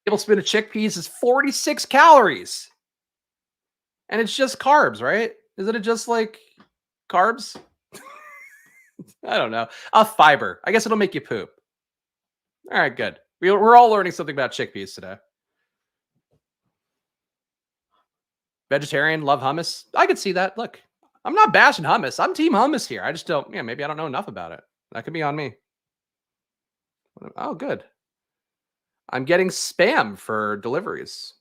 Tablespoon of chickpeas is 46 calories. And it's just carbs, right? Isn't it just like carbs? I don't know. Fiber. I guess it'll make you poop. All right, good. We're all learning something about chickpeas today. Vegetarian, love hummus. I could see that. Look, I'm not bashing hummus. I'm team hummus here. I just don't, maybe I don't know enough about it. That could be on me. Oh, good. I'm getting spam for deliveries.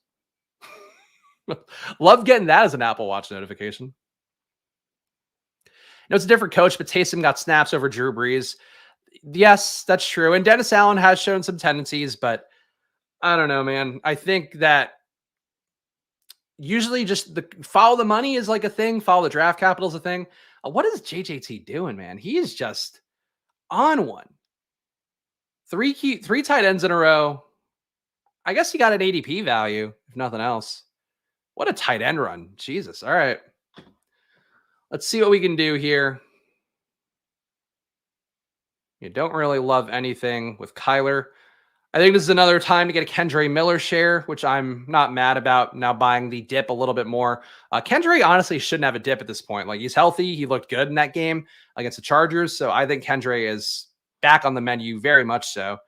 Love getting that as an Apple Watch notification. It's a different coach, but Taysom got snaps over Drew Brees. Yes, that's true. And Dennis Allen has shown some tendencies, but I don't know, man. I think that usually just follow the money is like a thing. Follow the draft capital is a thing. What is JJT doing, man? He is just on one. Three tight ends in a row. I guess he got an ADP value, if nothing else. What a tight end run. Jesus. All right. Let's see what we can do here. You don't really love anything with Kyler. I think this is another time to get a Kendre Miller share, which I'm not mad about now buying the dip a little bit more. Kendre honestly shouldn't have a dip at this point. Like, he's healthy. He looked good in that game against the Chargers. So I think Kendre is back on the menu very much so.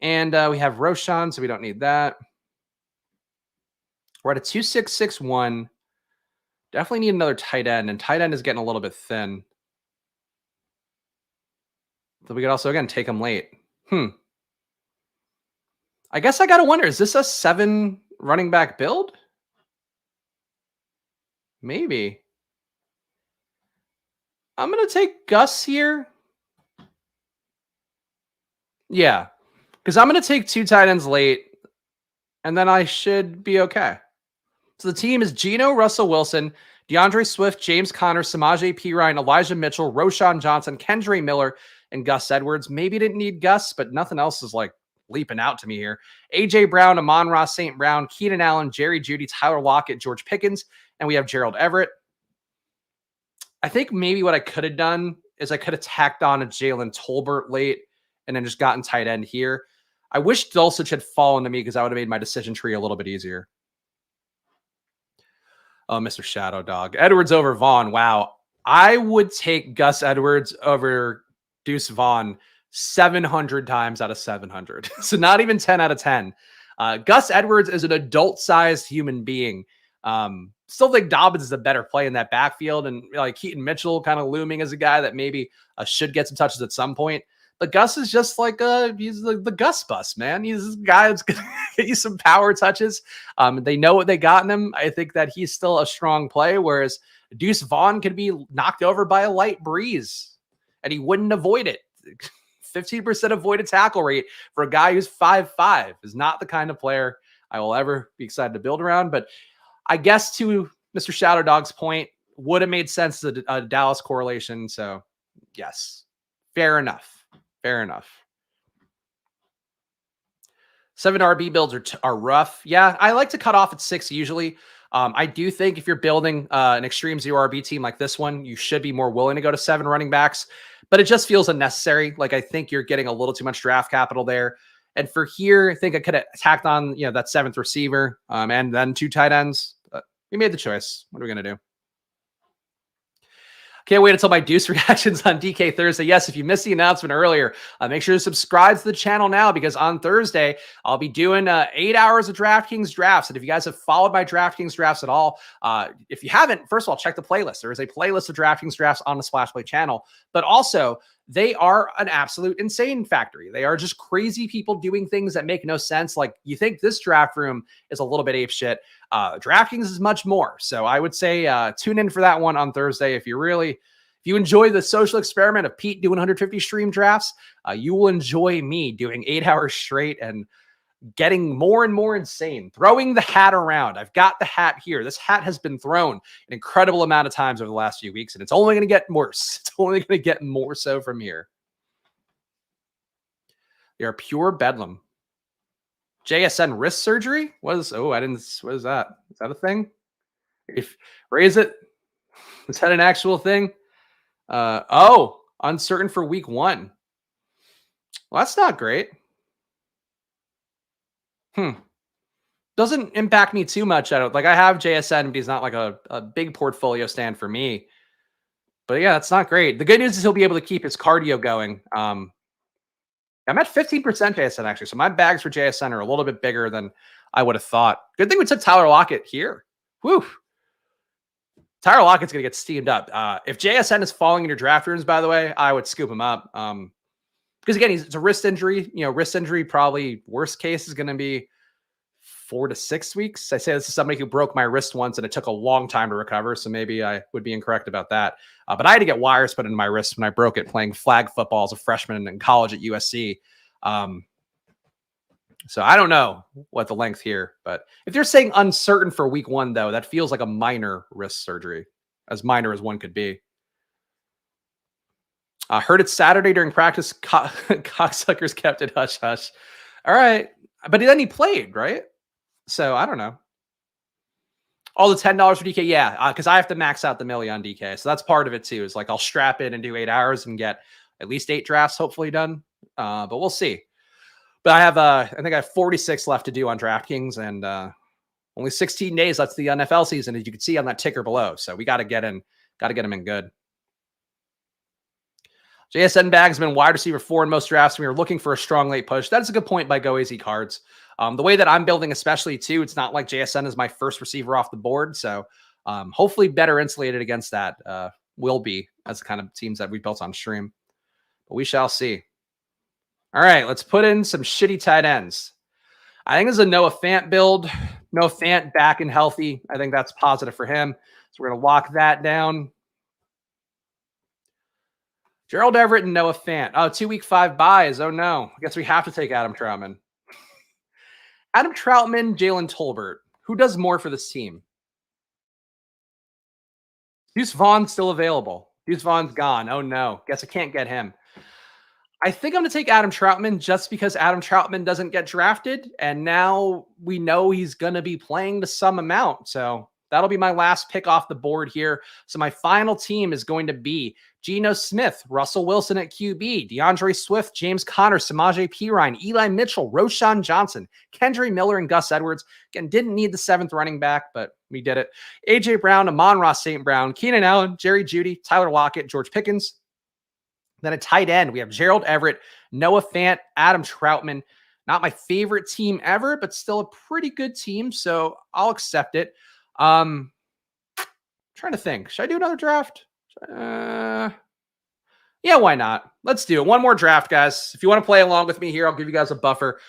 And we have Roshan, so we don't need that. We're at a 2.661. Definitely need another tight end, and tight end is getting a little bit thin. So we could also, again, take him late. I guess I got to wonder, is this a 7 running back build? Maybe. I'm going to take Gus here. Yeah, because I'm going to take 2 tight ends late, and then I should be okay. So the team is Geno, Russell Wilson, DeAndre Swift, James Conner, Samaje Perine, Elijah Mitchell, Roshan Johnson, Kendre Miller, and Gus Edwards. Maybe didn't need Gus, but nothing else is like leaping out to me here. A.J. Brown, Amon-Ra St. Brown, Keenan Allen, Jerry Jeudy, Tyler Lockett, George Pickens, and we have Gerald Everett. I think maybe what I could have done is I could have tacked on a Jalen Tolbert late and then just gotten tight end here. I wish Dulcich had fallen to me because I would have made my decision tree a little bit easier. Oh, Mr. Shadow Dog. Edwards over Vaughn. Wow. I would take Gus Edwards over Deuce Vaughn 700 times out of 700. So not even 10 out of 10. Gus Edwards is an adult-sized human being. Still think Dobbins is a better play in that backfield. And like Keaton Mitchell kind of looming as a guy that maybe should get some touches at some point. But Gus is just like he's the Gus bus, man. He's this guy that's gonna get you some power touches. They know what they got in him. I think that he's still a strong play, whereas Deuce Vaughn could be knocked over by a light breeze, and he wouldn't avoid it. 15% avoided tackle rate for a guy who's 5'5" is not the kind of player I will ever be excited to build around. But I guess to Mr. Shadow Dog's point, would have made sense as a Dallas correlation. So yes, fair enough. Fair enough. 7 RB builds are rough. Yeah, I like to cut off at 6 usually. I do think if you're building an extreme 0 RB team like this one, you should be more willing to go to 7 running backs, but it just feels unnecessary. Like I think you're getting a little too much draft capital there. And for here, I think I could have tacked on, that 7th receiver and then 2 tight ends. But we made the choice. What are we going to do? Can't wait until my Deuce reactions on DK Thursday. Yes, if you missed the announcement earlier, make sure to subscribe to the channel now, because on Thursday, I'll be doing 8 hours of DraftKings drafts. And if you guys have followed my DraftKings drafts at all, if you haven't, first of all, check the playlist. There is a playlist of DraftKings drafts on the Splash Play channel, but also they are an absolute insane factory. They are just crazy people doing things that make no sense. Like you think this draft room is a little bit ape shit. DraftKings is much more. So I would say tune in for that one on Thursday. If you enjoy the social experiment of Pete doing 150 stream drafts, you will enjoy me doing 8 hours straight and getting more and more insane, throwing the hat around. I've got the hat here. This hat has been thrown an incredible amount of times over the last few weeks, and it's only going to get worse. It's only going to get more so from here. They are pure bedlam. JSN wrist surgery? What is that? Is that a thing? If raise it, is that an actual thing? Uncertain for week 1. Well, that's not great. Doesn't impact me too much. I have JSN, but he's not like a big portfolio stand for me. But yeah, that's not great. The good news is he'll be able to keep his cardio going. I'm at 15% JSN actually. So my bags for JSN are a little bit bigger than I would have thought. Good thing we took Tyler Lockett here. Whew. Tyler Lockett's going to get steamed up. If JSN is falling in your draft rooms, by the way, I would scoop him up. Because again, it's a wrist injury. Wrist injury probably worst case is going to be 4 to 6 weeks. I say this is somebody who broke my wrist once and it took a long time to recover. So maybe I would be incorrect about that. But I had to get wires put in my wrist when I broke it playing flag football as a freshman in college at USC. So I don't know what the length here, but if they're saying uncertain for week 1, though, that feels like a minor wrist surgery, as minor as one could be. Heard it Saturday during practice. Cocksuckers kept it hush hush. All right. But then he played, right? So I don't know. All the $10 for DK. Yeah. Because I have to max out the million on DK. So that's part of it too. Is like I'll strap in and do 8 hours and get at least 8 drafts hopefully done. But we'll see. But I think I have 46 left to do on DraftKings and only 16 days. That's the NFL season, as you can see on that ticker below. So we got to get them in good. JSN Bags has been wide receiver 4 in most drafts. We were looking for a strong late push. That's a good point by Go Easy Cards. The way that I'm building, especially too, it's not like JSN is my first receiver off the board. So hopefully better insulated against that will be as the kind of teams that we built on stream. But we shall see. All right, let's put in some shitty tight ends. I think this is a Noah Fant build. Noah Fant back and healthy. I think that's positive for him. So we're going to lock that down. Gerald Everett and Noah Fant. Oh, 2 week 5 buys. Oh, no. I guess we have to take Adam Troutman. Adam Troutman, Jalen Tolbert. Who does more for this team? Deuce Vaughn's still available. Deuce Vaughn's gone. Oh, no. Guess I can't get him. I think I'm going to take Adam Troutman just because Adam Troutman doesn't get drafted. And now we know he's going to be playing to some amount. So that'll be my last pick off the board here. So my final team is going to be Geno Smith, Russell Wilson at QB, DeAndre Swift, James Conner, Samaje Perine, Eli Mitchell, Roshan Johnson, Kendry Miller, and Gus Edwards. Again, didn't need the 7th running back, but we did it. A.J. Brown, Amon-Ra St. Brown, Keenan Allen, Jerry Jeudy, Tyler Lockett, George Pickens. Then at tight end, we have Gerald Everett, Noah Fant, Adam Troutman. Not my favorite team ever, but still a pretty good team, so I'll accept it. Trying to think. Should I do another draft? Yeah, why not? Let's do it. One more draft, guys. If you want to play along with me here, I'll give you guys a buffer.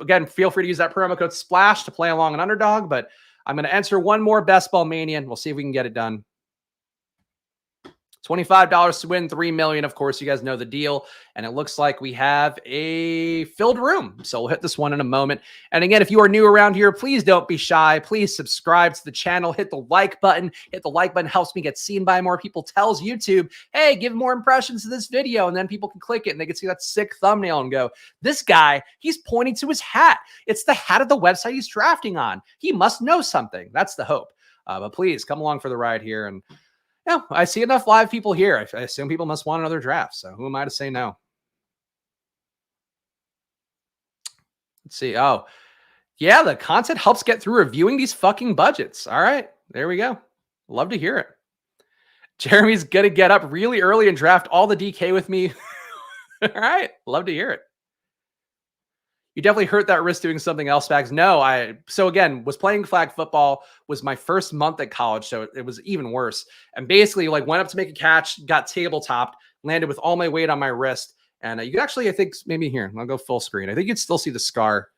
Again, feel free to use that promo code SPLASH to play along an Underdog, but I'm going to enter one more Best Ball Mania, and we'll see if we can get it done. $25 to win, $3 million. Of course, you guys know the deal. And it looks like we have a filled room. So we'll hit this one in a moment. And again, if you are new around here, please don't be shy. Please subscribe to the channel. Hit the like button. Hit the like button. Helps me get seen by more people. Tells YouTube, hey, give more impressions to this video. And then people can click it and they can see that sick thumbnail and go, this guy, he's pointing to his hat. It's the hat of the website he's drafting on. He must know something. That's the hope. But please come along for the ride here. And yeah, I see enough live people here. I assume people must want another draft. So who am I to say no? Let's see. Oh, yeah, the content helps get through reviewing these fucking budgets. All right, there we go. Love to hear it. Jeremy's going to get up really early and draft all the DK with me. All right, love to hear it. You definitely hurt that wrist doing something else, Spags. No, so again, was playing flag football, was my first month at college, so it was even worse. And basically, like, went up to make a catch, got tabletopped, landed with all my weight on my wrist. And you could actually, I think, maybe here, I'll go full screen. I think you'd still see the scar.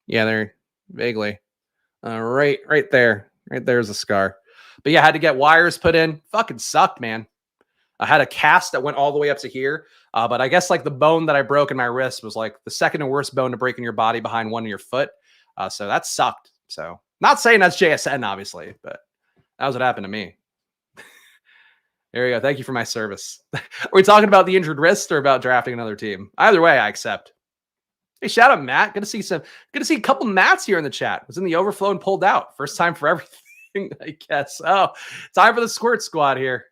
Yeah, there, vaguely. Right there. Right there's a scar. But yeah, I had to get wires put in. Fucking sucked, man. I had a cast that went all the way up to here. But I guess like the bone that I broke in my wrist was like the second and worst bone to break in your body behind one in your foot. So that sucked. So not saying that's JSN, obviously, but that was what happened to me. There you go. Thank you for my service. Are we talking about the injured wrist or about drafting another team? Either way, I accept. Hey, shout out Matt. Good to see a couple Matts here in the chat. Was in the overflow and pulled out. First time for everything, I guess. Oh, time for the squirt squad here.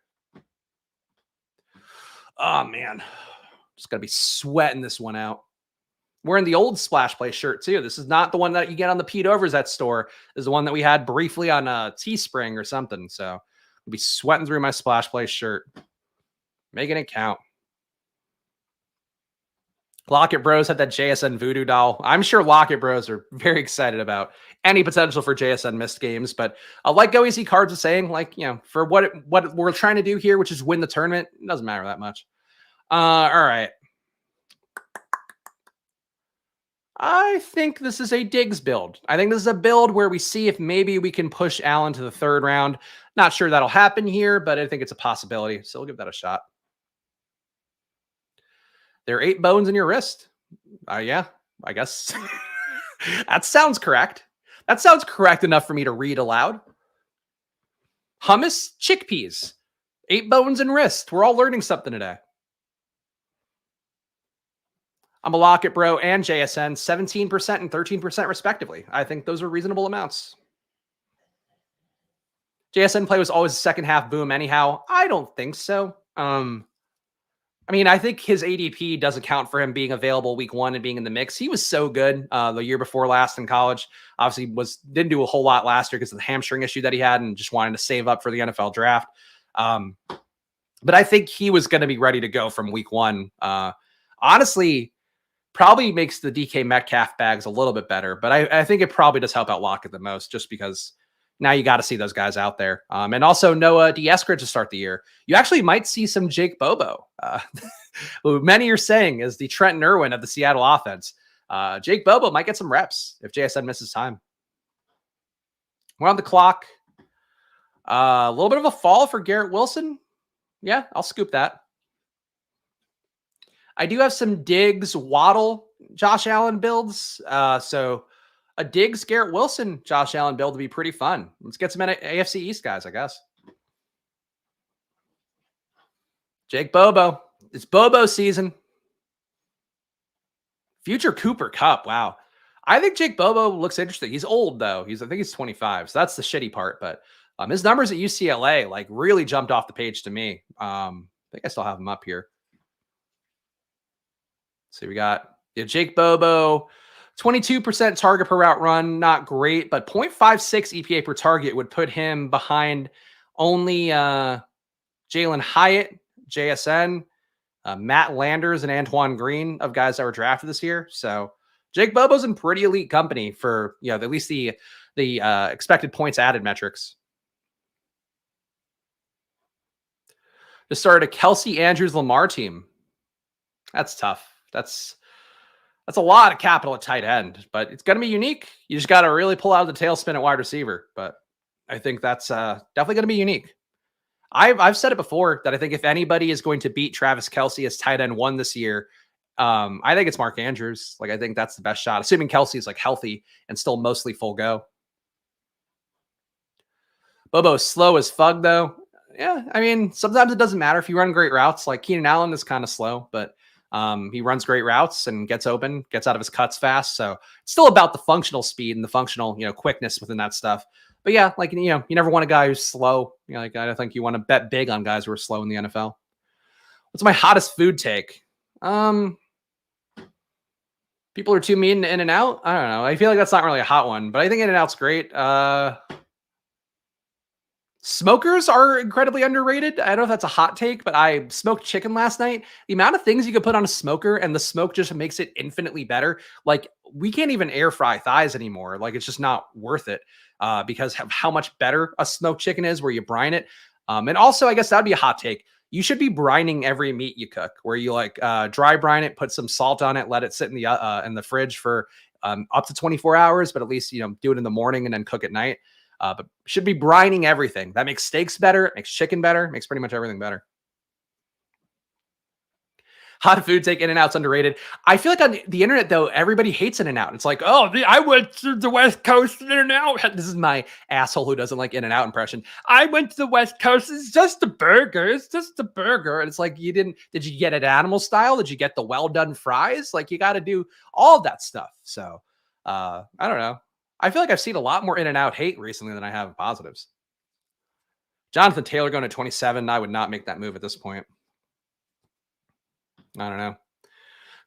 Oh man. Just got to be sweating this one out. Wearing the old Splash Play shirt, too. This is not the one that you get on the Pete Overs at store. This is the one that we had briefly on Teespring or something. So I'll be sweating through my Splash Play shirt. Making it count. Locket Bros had that JSN Voodoo doll. I'm sure Locket Bros are very excited about any potential for JSN missed games. But like Go Easy Cards was saying, like, you know, for what we're trying to do here, which is win the tournament, it doesn't matter that much. All right. I think this is a Diggs build. I think this is a build where we see if maybe we can push Allen to the third round. Not sure that'll happen here, but I think it's a possibility. So we'll give that a shot. There are 8 bones in your wrist. Yeah, I guess. That sounds correct. That sounds correct enough for me to read aloud. Hummus chickpeas. 8 bones in wrist. We're all learning something today. I'm a Locket Bro and JSN, 17% and 13% respectively. I think those are reasonable amounts. JSN play was always a second half boom anyhow. I don't think so. I mean, I think his ADP does account for him being available week 1 and being in the mix. He was so good the year before last in college. Obviously didn't do a whole lot last year because of the hamstring issue that he had and just wanted to save up for the NFL draft. But I think he was going to be ready to go from week 1. Honestly, probably makes the DK Metcalf bags a little bit better, but I think it probably does help out Lockett the most just because now you got to see those guys out there. And also Noah Dieskra to start the year. You actually might see some Jake Bobo, who many are saying is the Trenton Irwin of the Seattle offense. Jake Bobo might get some reps if JSN misses time. We're on the clock. A little bit of a fall for Garrett Wilson. Yeah, I'll scoop that. I do have some Diggs, Waddle, Josh Allen builds. So a Diggs, Garrett Wilson, Josh Allen build would be pretty fun. Let's get some AFC East guys, I guess. Jake Bobo. It's Bobo season. Future Cooper Kupp. Wow. I think Jake Bobo looks interesting. He's old, though. I think he's 25. So that's the shitty part. But his numbers at UCLA, like, really jumped off the page to me. I think I still have him up here. So we got Jake Bobo, 22% target per route run, not great, but 0.56 EPA per target would put him behind only Jalen Hyatt, JSN, Matt Landers, and Antoine Green of guys that were drafted this year. So Jake Bobo's in pretty elite company for at least the expected points added metrics. to start a Kelsey Andrews Lamar team. That's tough. That's a lot of capital at tight end, but it's going to be unique. You just got to really pull out the tailspin at wide receiver. But I think that's definitely going to be unique. I've said it before that I think if anybody is going to beat Travis Kelce as tight end 1 this year, I think it's Mark Andrews. Like, I think that's the best shot, assuming Kelce is like healthy and still mostly full go. Bobo's slow as fug, though. Yeah, I mean, sometimes it doesn't matter if you run great routes. Like Keenan Allen is kind of slow, but he runs great routes and gets open, gets out of his cuts fast. So it's still about the functional speed and the functional, quickness within that stuff. But yeah, like, you never want a guy who's slow. Like, I don't think you want to bet big on guys who are slow in the NFL. What's my hottest food take? People are too mean to In-N-Out. I don't know. I feel like that's not really a hot one, but I think In-N-Out's great. Smokers are incredibly underrated. I don't know if that's a hot take, but I smoked chicken last night. The amount of things you could put on a smoker and the smoke just makes it infinitely better. Like, we can't even air fry thighs anymore. Like, it's just not worth it because of how much better a smoked chicken is where you brine it. And also, I guess that'd be a hot take. You should be brining every meat you cook, where you like dry brine it, put some salt on it, let it sit in the fridge for up to 24 hours, but at least, do it in the morning and then cook at night. But should be brining everything. That makes steaks better. It makes chicken better. Makes pretty much everything better. Hot food take In-N-Out's underrated. I feel like on the internet, though, everybody hates In-N-Out. It's like, oh, I went to the West Coast In-N-Out. This is my asshole who doesn't like In-N-Out impression. I went to the West Coast. It's just a burger. It's just a burger. And it's like, did you get it animal style? Did you get the well-done fries? Like, you got to do all that stuff. So, I don't know. I feel like I've seen a lot more In-N-Out hate recently than I have positives. Jonathan Taylor going to 27. I would not make that move at this point. I don't know.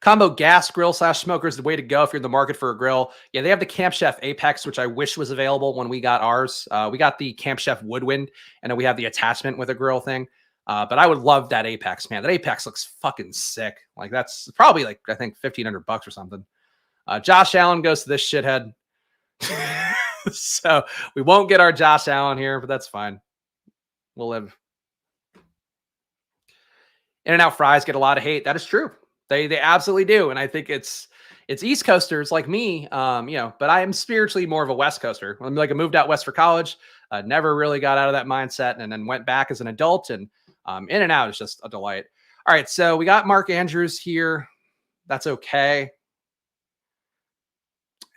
Combo gas grill / smoker is the way to go if you're in the market for a grill. Yeah, they have the Camp Chef Apex, which I wish was available when we got ours. We got the Camp Chef Woodwind, and then we have the attachment with a grill thing. But I would love that Apex, man. That Apex looks fucking sick. Like, that's probably like, I think $1,500 or something. Josh Allen goes to this shithead. So we won't get our Josh Allen here, but that's fine. We'll live. In-N-Out fries get a lot of hate. That is true. They absolutely do. And I think it's East Coasters like me, but I am spiritually more of a West Coaster. I'm like, I moved out west for college, never really got out of that mindset, and then went back as an adult, and In-N-Out is just a delight. All right, so we got Mark Andrews here. That's okay.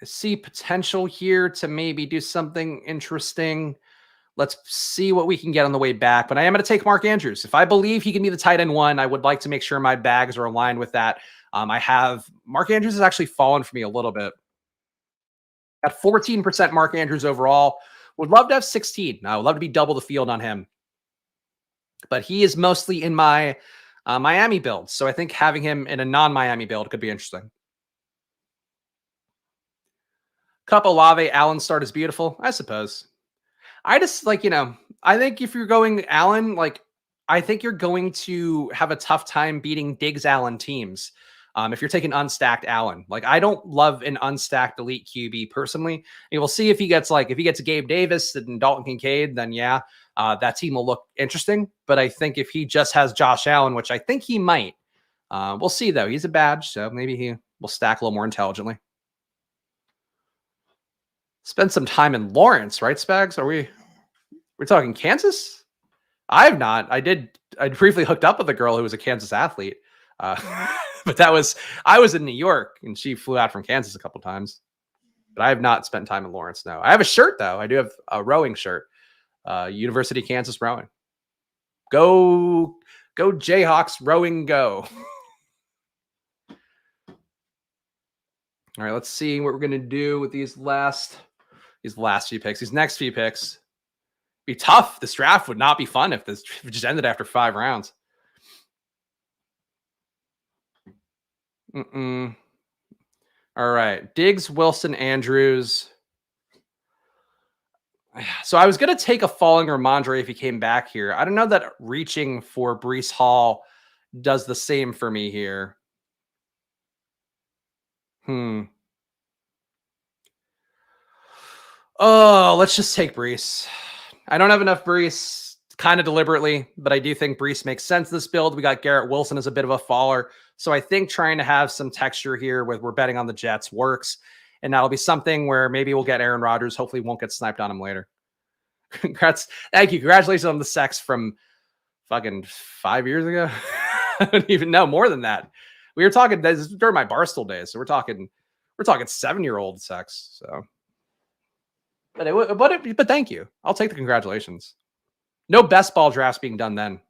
I see potential here to maybe do something interesting. Let's see what we can get on the way back. But I am going to take Mark Andrews. If I believe he can be the tight end 1, I would like to make sure my bags are aligned with that. I have Mark Andrews has actually fallen for me a little bit. At 14% Mark Andrews overall. Would love to have 16. I would love to be double the field on him. But he is mostly in my Miami build. So I think having him in a non-Miami build could be interesting. Cup Olave Allen start is beautiful, I suppose. I just like, I think if you're going Allen, like, I think you're going to have a tough time beating Diggs Allen teams. If you're taking unstacked Allen, like, I don't love an unstacked elite QB personally. And we'll see if he gets Gabe Davis and Dalton Kincaid, then yeah, that team will look interesting. But I think if he just has Josh Allen, which I think he might, we'll see though. He's a badge, so maybe he will stack a little more intelligently. Spend some time in Lawrence, right, Spags? We're talking Kansas? I have not. I briefly hooked up with a girl who was a Kansas athlete. But I was in New York, and she flew out from Kansas a couple times. But I have not spent time in Lawrence, no. I have a shirt, though. I do have a rowing shirt. University of Kansas rowing. Go Jayhawks, rowing, go. All right, let's see what we're going to do with these last few picks. These next few picks be tough. This draft would not be fun if this just ended after 5 rounds. All right. Diggs, Wilson, Andrews. So I was going to take a falling Ramondre if he came back here. I don't know that reaching for Breece Hall does the same for me here. Oh, let's just take Breece. I don't have enough Breece kind of deliberately, but I do think Brees makes sense this build. We got Garrett Wilson as a bit of a faller. So I think trying to have some texture here with we're betting on the Jets works. And that'll be something where maybe we'll get Aaron Rodgers. Hopefully won't get sniped on him later. Congrats. Thank you. Congratulations on the sex from fucking 5 years ago. I don't even know, more than that. We were talking this is during my Barstool days. So we're talking 7-year-old sex. So but thank you. I'll take the congratulations. No best ball drafts being done then.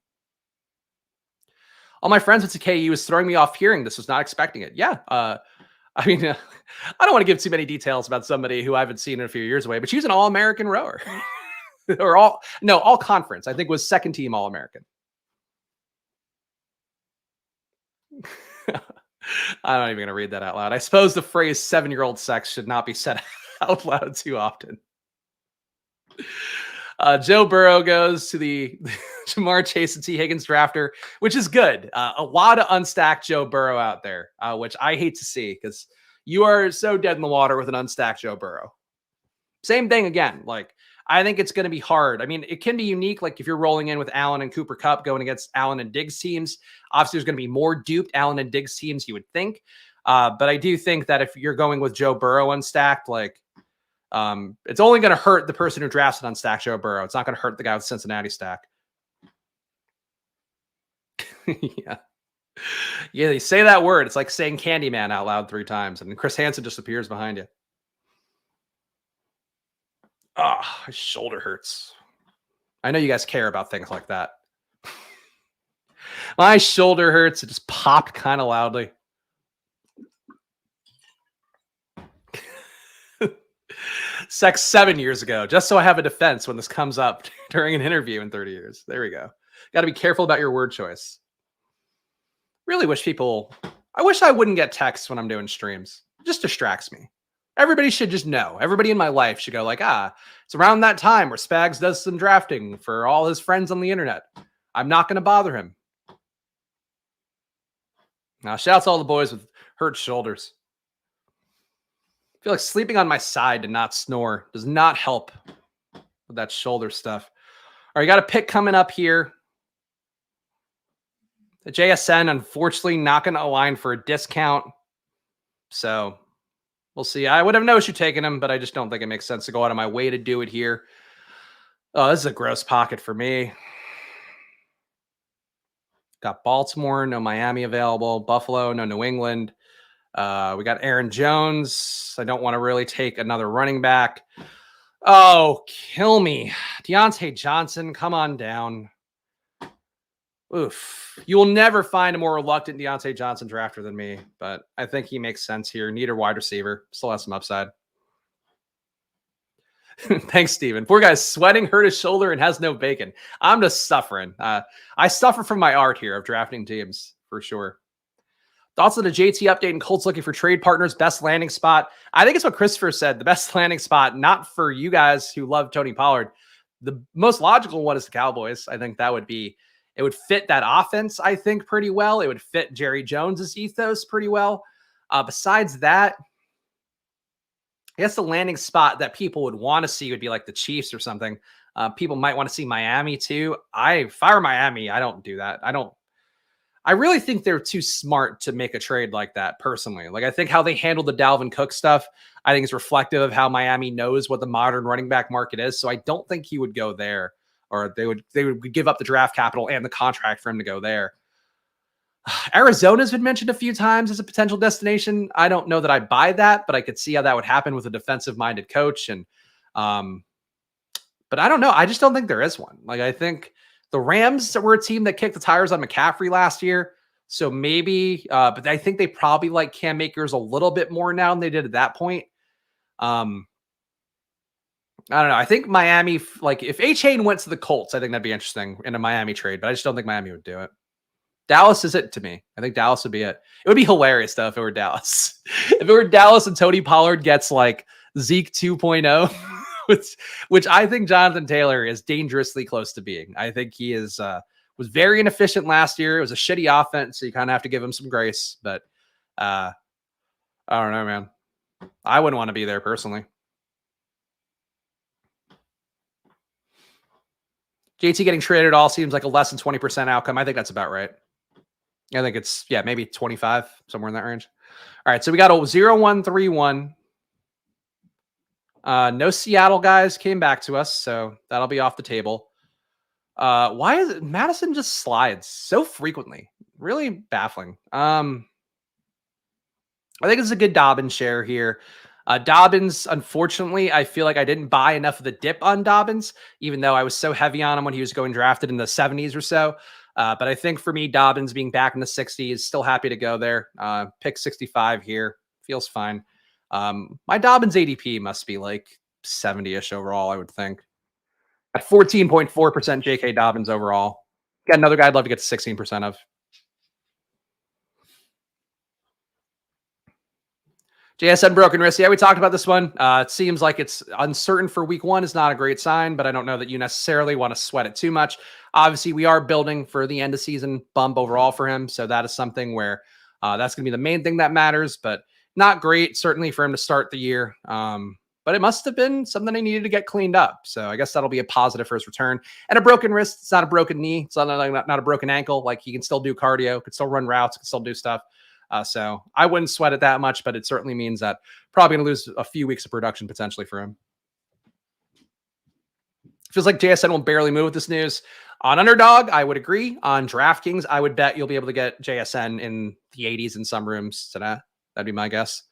All my friends went to KU was throwing me off hearing this, was not expecting it. Yeah. I mean, I don't want to give too many details about somebody who I haven't seen in a few years away, but she's an All-American rower. Or all conference. I think was second team All-American. I'm not even going to read that out loud. I suppose the phrase 7-year-old sex should not be said out loud too often. Joe Burrow goes to the Jamar Chase and T. Higgins drafter, which is good. A lot of unstacked Joe Burrow out there, which I hate to see because you are so dead in the water with an unstacked Joe Burrow. Same thing again. Like, I think it's going to be hard. I mean, it can be unique. Like if you're rolling in with Allen and Cooper Kupp going against Allen and Diggs teams, obviously there's going to be more duped Allen and Diggs teams, you would think. But I do think that if you're going with Joe Burrow unstacked, like it's only going to hurt the person who drafts it unstacked Joe Burrow. It's not going to hurt the guy with Cincinnati stack. Yeah. Yeah, you say that word. It's like saying Candyman out loud 3 times, and Chris Hansen just appears behind you. Oh, my shoulder hurts. I know you guys care about things like that. My shoulder hurts. It just popped kind of loudly. Sex 7 years ago, just so I have a defense when this comes up during an interview in 30 years. There we go. Got to be careful about your word choice. Really wish I wish I wouldn't get texts when I'm doing streams. It just distracts me. Everybody should just know. Everybody in my life should go like, it's around that time where Spags does some drafting for all his friends on the internet. I'm not going to bother him. Now, shouts to all the boys with hurt shoulders. I feel like sleeping on my side to not snore does not help with that shoulder stuff. All right, got a pick coming up here. The JSN, unfortunately, not going to align for a discount. So we'll see. I would have no issue taking him, but I just don't think it makes sense to go out of my way to do it here. Oh, this is a gross pocket for me. Got Baltimore, no Miami available. Buffalo, no New England. We got Aaron Jones. I don't want to really take another running back. Oh, kill me. Deontay Johnson, come on down. Oof. You will never find a more reluctant Deontay Johnson drafter than me, but I think he makes sense here. Need a wide receiver. Still has some upside. Thanks, Steven. Poor guy's sweating, hurt his shoulder, and has no bacon. I'm just suffering. I suffer from my art here of drafting teams, for sure. Thoughts on the JT update and Colts looking for trade partners, best landing spot? I think it's what Christopher said. The best landing spot, not for you guys who love Tony Pollard. The most logical one is the Cowboys. I think that would be, it would fit that offense, I think, pretty well. It would fit Jerry Jones's ethos pretty well. Besides that, I guess the landing spot that people would want to see would be like the Chiefs or something. People might want to see Miami too. If I were Miami, I don't do that. I really think they're too smart to make a trade like that personally. Like I think how they handled the Dalvin Cook stuff, I think is reflective of how Miami knows what the modern running back market is. So I don't think he would go there, or they would give up the draft capital and the contract for him to go there. Arizona's been mentioned a few times as a potential destination. I don't know that I buy that, but I could see how that would happen with a defensive-minded coach. And, but I don't know. I just don't think there is one. Like I think the Rams were a team that kicked the tires on McCaffrey last year. So maybe, but I think they probably like Cam Akers a little bit more now than they did at that point. I don't know. I think Miami, like if A-Chain went to the Colts, I think that'd be interesting in a Miami trade, but I just don't think Miami would do it. Dallas is it to me. I think Dallas would be it. It would be hilarious though if it were Dallas. If it were Dallas and Tony Pollard gets like Zeke 2.0, which I think Jonathan Taylor is dangerously close to being. I think he is was very inefficient last year. It was a shitty offense, so you kind of have to give him some grace. But I don't know, man. I wouldn't want to be there personally. JT getting traded at all seems like a less than 20% outcome. I think that's about right. I think it's, yeah, maybe 25, somewhere in that range. All right, so we got a 0-1-3-1. No Seattle guys came back to us, so that'll be off the table. Why is it Madison just slides so frequently? Really baffling. I think it's a good Dobbins share here. Dobbins, unfortunately, I feel like I didn't buy enough of the dip on Dobbins, even though I was so heavy on him when he was going drafted in the 70s or so. But I think for me, Dobbins being back in the 60s, still happy to go there. Pick 65 here. Feels fine. My Dobbins ADP must be like 70-ish overall, I would think. At 14.4% JK Dobbins overall. Got another guy I'd love to get to 16% of. JSN broken wrist. Yeah, we talked about this one. It seems like it's uncertain for week 1 is not a great sign, but I don't know that you necessarily want to sweat it too much. Obviously, we are building for the end of season bump overall for him. So that is something where that's going to be the main thing that matters, but not great, certainly for him to start the year. But it must have been something they needed to get cleaned up. So I guess that'll be a positive for his return. And a broken wrist, it's not a broken knee. It's not a broken ankle. Like he can still do cardio, could still run routes, could still do stuff. So I wouldn't sweat it that much, but it certainly means that probably going to lose a few weeks of production potentially for him. Feels like JSN will barely move with this news. On Underdog, I would agree. On DraftKings, I would bet you'll be able to get JSN in the 80s in some rooms. So that'd be my guess.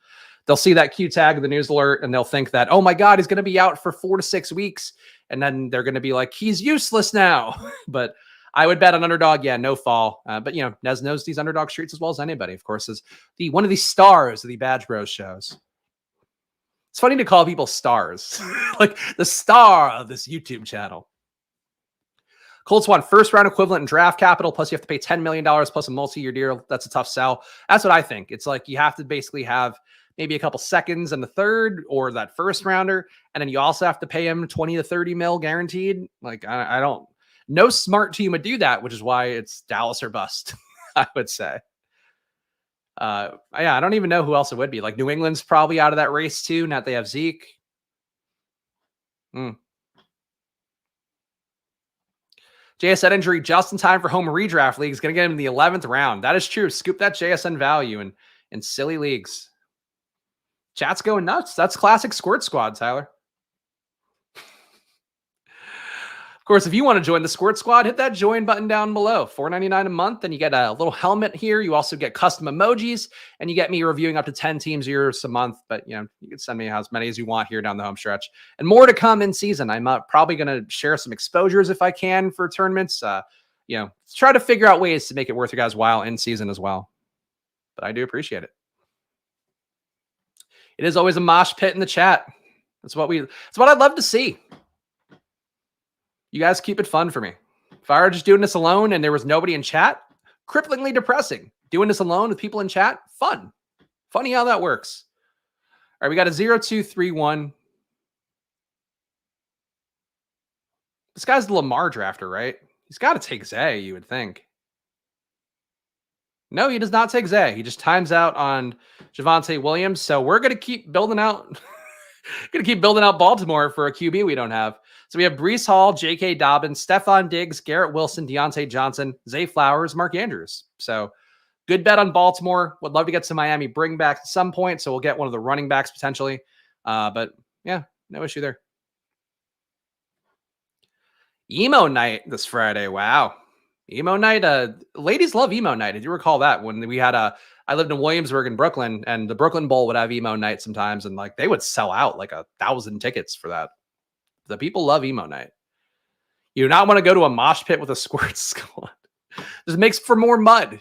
They'll see that Q tag of the news alert and they'll think that, oh my God, he's going to be out for 4 to 6 weeks. And then they're going to be like, he's useless now. But I would bet on Underdog. Yeah, no fall. But, you know, Nez knows these Underdog streets as well as anybody, of course, is one of the stars of the Badge Bros shows. It's funny to call people stars, like the star of this YouTube channel. Colts want first round equivalent in draft capital, plus you have to pay $10 million plus a multi-year deal. That's a tough sell. That's what I think. It's like you have to basically have maybe a couple seconds in the third or that first rounder. And then you also have to pay him 20 to 30 mil guaranteed. Like I don't, no smart team would do that, which is why it's Dallas or bust, I would say. Yeah, I don't even know who else it would be. Like New England's probably out of that race too. Now that they have Zeke. JSN injury just in time for home redraft leagues. Going to get him in the 11th round. That is true. Scoop that JSN value in silly leagues. Chat's going nuts. That's classic Squirt Squad, Tyler. Of course, if you want to join the Squirt Squad, hit that join button down below. $4.99 a month, and you get a little helmet here. You also get custom emojis, and you get me reviewing up to 10 teams a month. But you know, you can send me as many as you want here down the home stretch, and more to come in season. I'm probably going to share some exposures if I can for tournaments. You know, try to figure out ways to make it worth your guys' while in season as well. But I do appreciate it. It is always a mosh pit in the chat. It's what I'd love to see. You guys keep it fun for me. If I were just doing this alone and there was nobody in chat, cripplingly depressing. Doing this alone with people in chat, fun. Funny how that works. All right, we got a 0-2-3-1. This guy's the Lamar drafter, right? He's got to take Zay, you would think. No, he does not take Zay. He just times out on Javonte Williams. So we're going to keep building out Baltimore for a QB we don't have. So we have Breece Hall, J.K. Dobbins, Stephon Diggs, Garrett Wilson, Deontay Johnson, Zay Flowers, Mark Andrews. So good bet on Baltimore. Would love to get some Miami bring back at some point. So we'll get one of the running backs potentially. But yeah, no issue there. Emo night this Friday. Wow. Emo night. Ladies love emo night. Did you recall that when we had I lived in Williamsburg in Brooklyn, and the Brooklyn Bowl would have emo night sometimes. And like, they would sell out like 1,000 tickets for that. The people love emo night. You do not want to go to a mosh pit with a Squirt Squad. Just makes for more mud.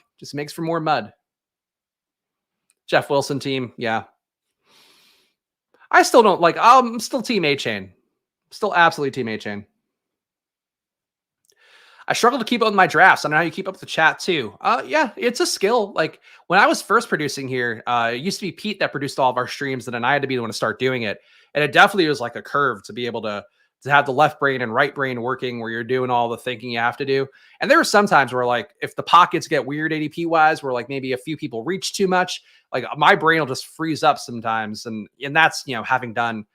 Jeff Wilson team. Yeah. I still don't like, I'm still team A-Chain. Still absolutely team A-Chain. I struggle to keep up with my drafts. I don't know how you keep up with the chat too. Yeah, it's a skill. Like when I was first producing here, it used to be Pete that produced all of our streams, and then I had to be the one to start doing it. And it definitely was like a curve to be able to have the left brain and right brain working where you're doing all the thinking you have to do. And there were some times where like, if the pockets get weird ADP wise, where like maybe a few people reach too much, like my brain will just freeze up sometimes. And that's, you know, having done,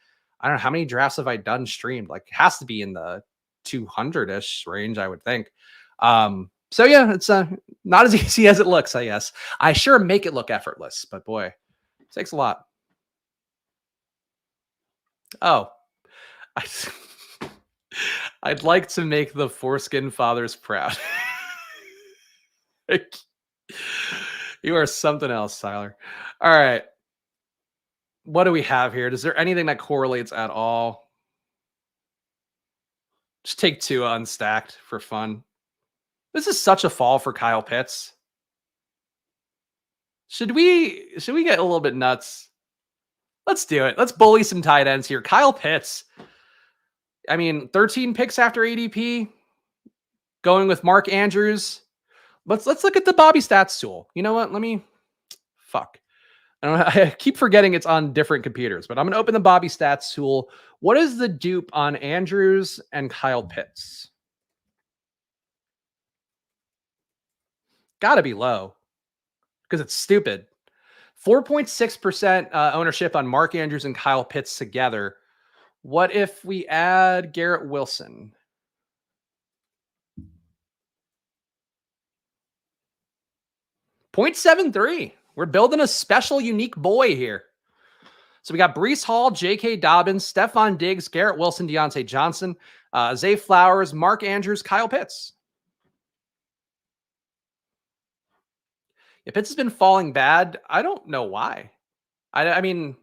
I don't know, how many drafts have I done streamed? Like it has to be in the 200-ish range, I would think. So yeah, it's not as easy as it looks, I guess. I sure make it look effortless, but boy, it takes a lot. Oh, I, I'd like to make the foreskin fathers proud. Like, you are something else, Tyler. All right. What do we have here? Is there anything that correlates at all? Just take two unstacked for fun. This is such a fall for Kyle Pitts. Should we get a little bit nuts? Let's do it. Let's bully some tight ends here. Kyle Pitts. I mean, 13 picks after ADP. Going with Mark Andrews. Let's look at the Bobby Stats tool. You know what? Let me fuck. I keep forgetting it's on different computers, but I'm going to open the Bobby Stats tool. What is the dupe on Andrews and Kyle Pitts? Got to be low because it's stupid. 4.6% ownership on Mark Andrews and Kyle Pitts together. What if we add Garrett Wilson? 0.73. We're building a special, unique boy here. So we got Breece Hall, J.K. Dobbins, Stephon Diggs, Garrett Wilson, Deontay Johnson, Zay Flowers, Mark Andrews, Kyle Pitts. Yeah, Pitts has been falling bad. I don't know why. I mean,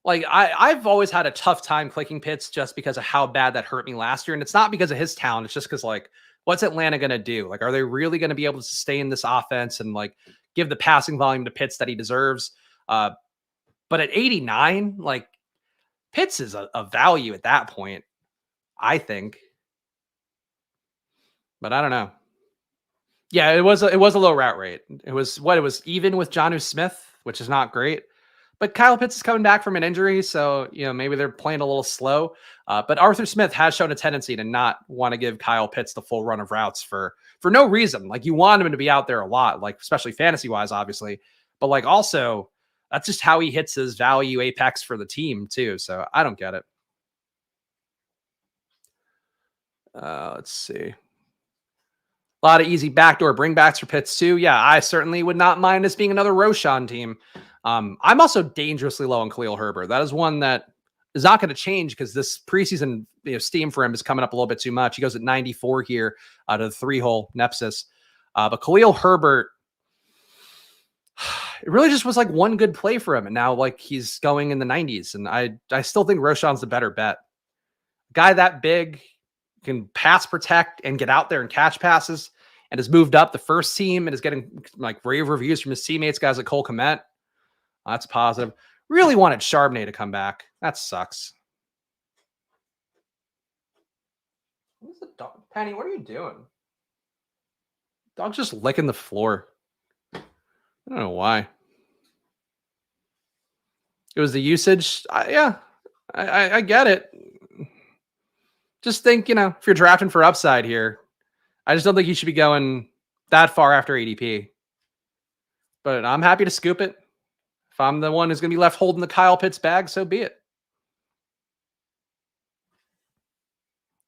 like I've always had a tough time clicking Pitts just because of how bad that hurt me last year. And it's not because of his talent. It's just because, like, what's Atlanta going to do? Like, are they really going to be able to sustain this offense and, like, give the passing volume to Pitts that he deserves? But at 89, like, Pitts is a value at that point, I think. But I don't know. Yeah, it was a low route rate. It was even with Jonnu Smith, which is not great. But Kyle Pitts is coming back from an injury, so maybe they're playing a little slow. But Arthur Smith has shown a tendency to not want to give Kyle Pitts the full run of routes for no reason. Like, you want him to be out there a lot, like, especially fantasy wise, obviously. But, like, also that's just how he hits his value apex for the team too. So I don't get it. Let's see. A lot of easy backdoor bringbacks for Pitts too. Yeah, I certainly would not mind this being another Roshan team. I'm also dangerously low on Khalil Herbert. That is one that is not going to change because this preseason steam for him is coming up a little bit too much. He goes at 94 here out of the 3-hole Nepsis. But Khalil Herbert, it really just was like one good play for him. And now, like, he's going in the 90s. And I still think Roshan's the better bet. Guy that big, can pass protect and get out there and catch passes, and has moved up the first team and is getting, like, rave reviews from his teammates, guys like Cole Kmet. That's positive. Really wanted Charbonnet to come back. That sucks. What's the dog? Penny, what are you doing? Dog's just licking the floor. I don't know why. It was the usage. Yeah, I get it. Just think, if you're drafting for upside here, I just don't think you should be going that far after ADP. But I'm happy to scoop it. If I'm the one who's going to be left holding the Kyle Pitts bag, so be it.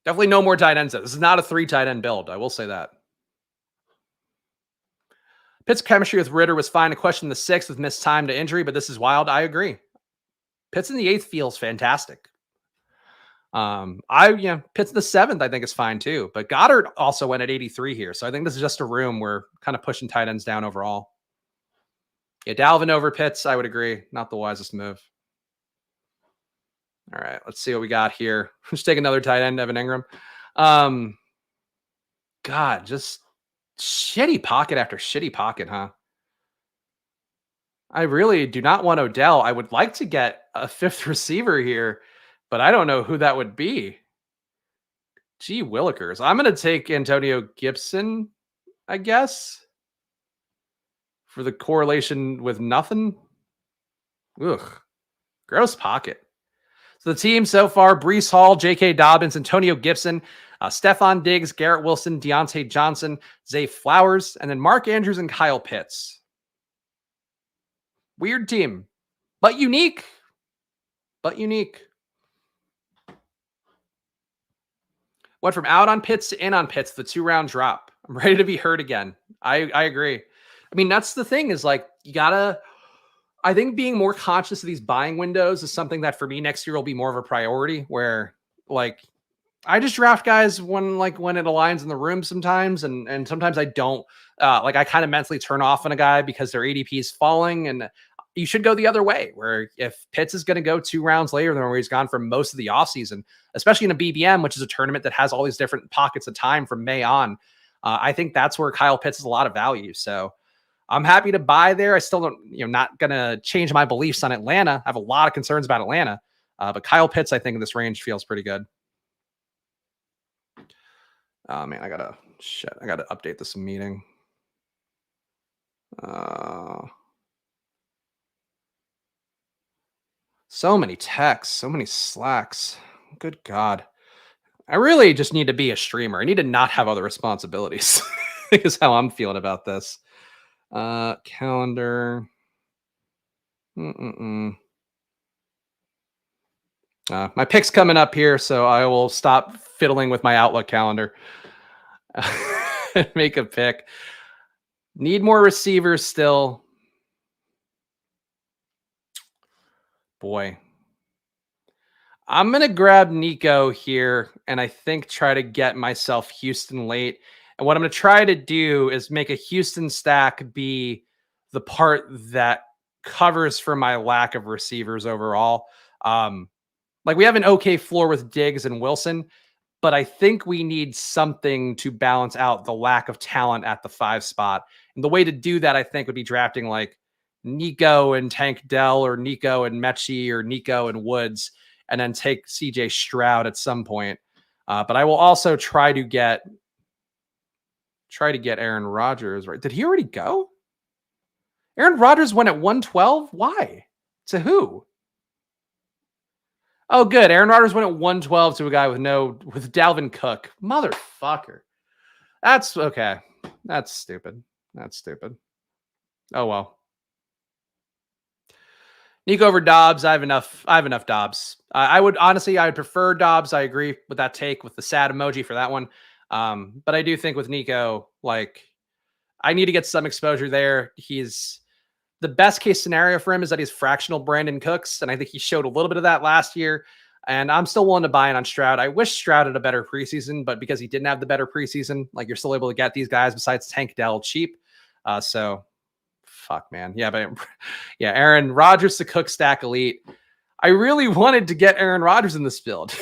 Definitely no more tight ends. This is not a 3 tight end build. I will say that. Pitts' chemistry with Ritter was fine. A question in the 6th with missed time to injury, but this is wild. I agree. Pitts in the 8th feels fantastic. Pitts in the 7th, I think, is fine too. But Goddard also went at 83 here. So I think this is just a room where kind of pushing tight ends down overall. Yeah, Dalvin over Pitts, I would agree. Not the wisest move. All right, let's see what we got here. Let's take another tight end, Evan Ingram. God, just shitty pocket after shitty pocket, huh? I really do not want Odell. I would like to get a 5th receiver here, but I don't know who that would be. Gee willikers. I'm going to take Antonio Gibson, I guess, for the correlation with nothing. Ugh, gross pocket. So the team so far: Breece Hall, J.K. Dobbins, Antonio Gibson, Stephon Diggs, Garrett Wilson, Deontay Johnson, Zay Flowers, and then Mark Andrews and Kyle Pitts. Weird team, but unique. What Went from out on Pitts to in on Pitts, the 2-round drop. I'm ready to be hurt again. I agree. I mean, that's the thing is like, you gotta, I think being more conscious of these buying windows is something that for me next year will be more of a priority where like, I just draft guys when it aligns in the room sometimes, and sometimes I don't. Like I kind of mentally turn off on a guy because their ADP is falling, and you should go the other way. Where if Pitts is going to go 2 rounds later than where he's gone for most of the offseason, especially in a BBM, which is a tournament that has all these different pockets of time from May on, I think that's where Kyle Pitts is a lot of value. So I'm happy to buy there. I still don't, not going to change my beliefs on Atlanta. I have a lot of concerns about Atlanta, but Kyle Pitts, I think in this range feels pretty good. Oh man, I gotta update this meeting. So many texts, so many Slacks. Good God. I really just need to be a streamer. I need to not have other responsibilities. Is how I'm feeling about this. Calendar. My pick's coming up here, so I will stop fiddling with my Outlook calendar. Make a pick. Need more receivers still. Boy. I'm going to grab Nico here and I think try to get myself Houston late. And what I'm going to try to do is make a Houston stack be the part that covers for my lack of receivers overall. Like we have an okay floor with Diggs and Wilson, but I think we need something to balance out the lack of talent at the 5 spot. And the way to do that, I think, would be drafting like Nico and Tank Dell or Nico and Mechie or Nico and Woods, and then take CJ Stroud at some point. But I will also try to get Aaron Rodgers. Right? Did he already go? Aaron Rodgers went at 112? Why? To who? Oh, good. Aaron Rodgers went at 112 to a guy with Dalvin Cook. Motherfucker. That's okay. That's stupid. Oh, well. Nico over Dobbs. I have enough Dobbs. I would prefer Dobbs. I agree with that take with the sad emoji for that one. But I do think with Nico, like I need to get some exposure there. He's the best case scenario for him is that he's fractional Brandon Cooks. And I think he showed a little bit of that last year. And I'm still willing to buy in on Stroud. I wish Stroud had a better preseason, but because he didn't have the better preseason, like you're still able to get these guys besides Tank Dell cheap. So fuck, man. Yeah, but yeah, Aaron Rodgers to Cook stack elite. I really wanted to get Aaron Rodgers in this build.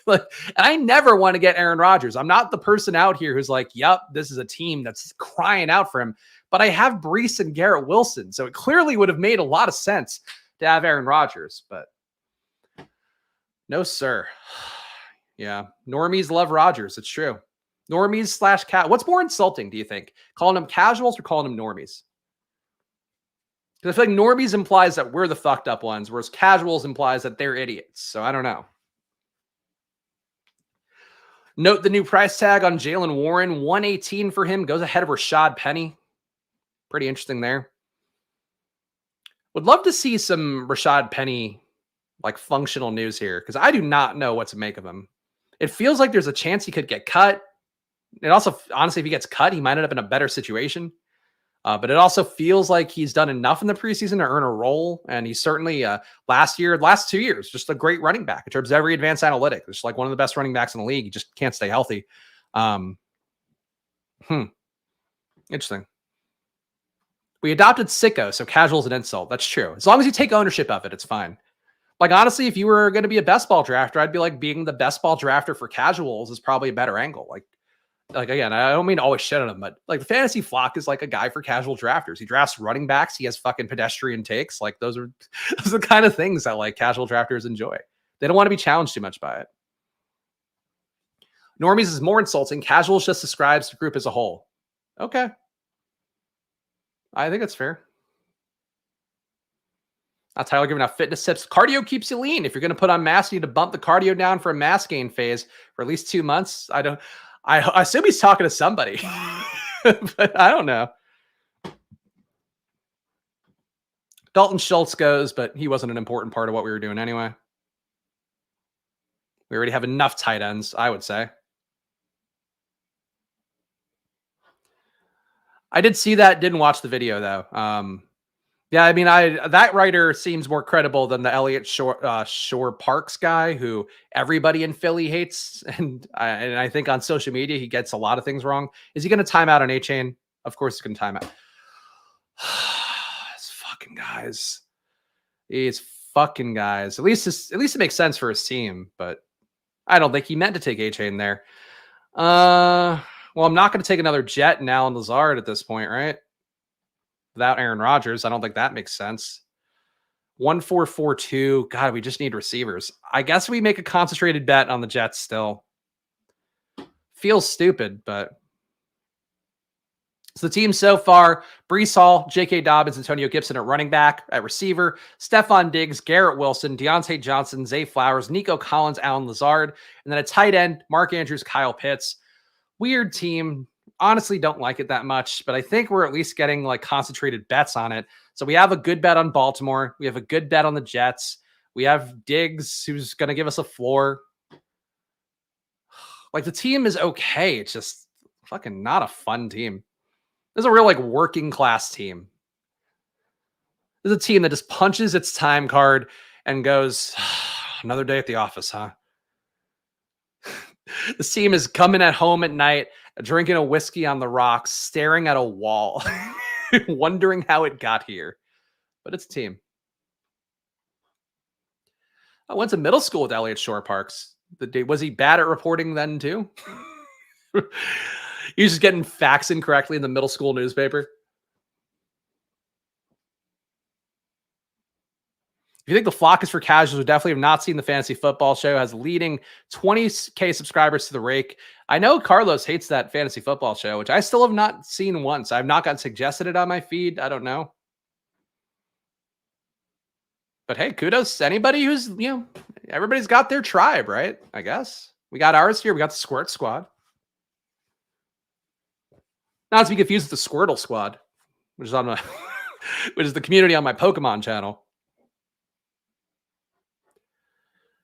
And I never want to get Aaron Rodgers. I'm not the person out here who's like, yep, this is a team that's crying out for him. But I have Breece and Garrett Wilson. So it clearly would have made a lot of sense to have Aaron Rodgers. But no, sir. Yeah. Normies love Rodgers. It's true. Normies / cat. What's more insulting, do you think? Calling them casuals or calling them normies? Because I feel like normies implies that we're the fucked up ones, whereas casuals implies that they're idiots. So I don't know. Note the new price tag on Jaylen Warren. 118 for him. Goes ahead of Rashad Penny. Pretty interesting there. Would love to see some Rashad Penny like functional news here because I do not know what to make of him. It feels like there's a chance he could get cut. It also, honestly, if he gets cut, he might end up in a better situation. But it also feels like he's done enough in the preseason to earn a role. And he's certainly last 2 years, just a great running back in terms of every advanced analytic. It's like one of the best running backs in the league. He just can't stay healthy. Interesting. We adopted sicko, so casual is an insult. That's true. As long as you take ownership of it, it's fine. Like, honestly, if you were going to be a best ball drafter, I'd be like, being the best ball drafter for casuals is probably a better angle. Like again, I don't mean to always shit on him, but like the fantasy flock is like a guy for casual drafters. He drafts running backs. He has fucking pedestrian takes. Like those are the kind of things that like casual drafters enjoy. They don't want to be challenged too much by it. Normies is more insulting. Casuals just describes the group as a whole. Okay. I think that's fair. Tyler giving out fitness tips. Cardio keeps you lean. If you're going to put on mass, you need to bump the cardio down for a mass gain phase for at least 2 months. I assume he's talking to somebody, but I don't know. Dalton Schultz goes, but he wasn't an important part of what we were doing anyway. We already have enough tight ends, I would say. I did see that. Didn't watch the video though. Yeah, I mean, that writer seems more credible than the Elliott Shore Parks guy, who everybody in Philly hates, and I think on social media he gets a lot of things wrong. Is he going to time out on A Chain? Of course, he's going to time out. These fucking guys. These fucking guys. At least it makes sense for his team, but I don't think he meant to take A Chain there. Well, I'm not going to take another Jet and Alan Lazard at this point, right? Without Aaron Rodgers, I don't think that makes sense. 1-4-4-2. God, we just need receivers. I guess we make a concentrated bet on the Jets still. Feels stupid, but so the team so far: Breece Hall, J.K. Dobbins, Antonio Gibson at running back, at receiver, Stephon Diggs, Garrett Wilson, Deontay Johnson, Zay Flowers, Nico Collins, Alan Lazard, and then a tight end, Mark Andrews, Kyle Pitts. Weird team. Honestly, don't like it that much, but I think we're at least getting like concentrated bets on it. So we have a good bet on Baltimore. We have a good bet on the Jets. We have Diggs, who's going to give us a floor. Like, the team is okay. It's just fucking not a fun team. This is a real like working class team. This is a team that just punches its time card and goes, another day at the office, huh? This team is coming at home at night, drinking a whiskey on the rocks, staring at a wall, wondering how it got here. But it's a team. I went to middle school with Elliott Shore Parks. Was he bad at reporting then too? He was just getting facts incorrectly in the middle school newspaper. If you think the flock is for casuals, who definitely have not seen the fantasy football show, has leading 20K subscribers to the rake. I know Carlos hates that fantasy football show, which I still have not seen once. I've not gotten suggested it on my feed. I don't know. But hey, kudos to anybody who's, everybody's got their tribe, right? I guess. We got ours here. We got the Squirt Squad. Not to be confused with the Squirtle Squad, which is on my, which is the community on my Pokemon channel.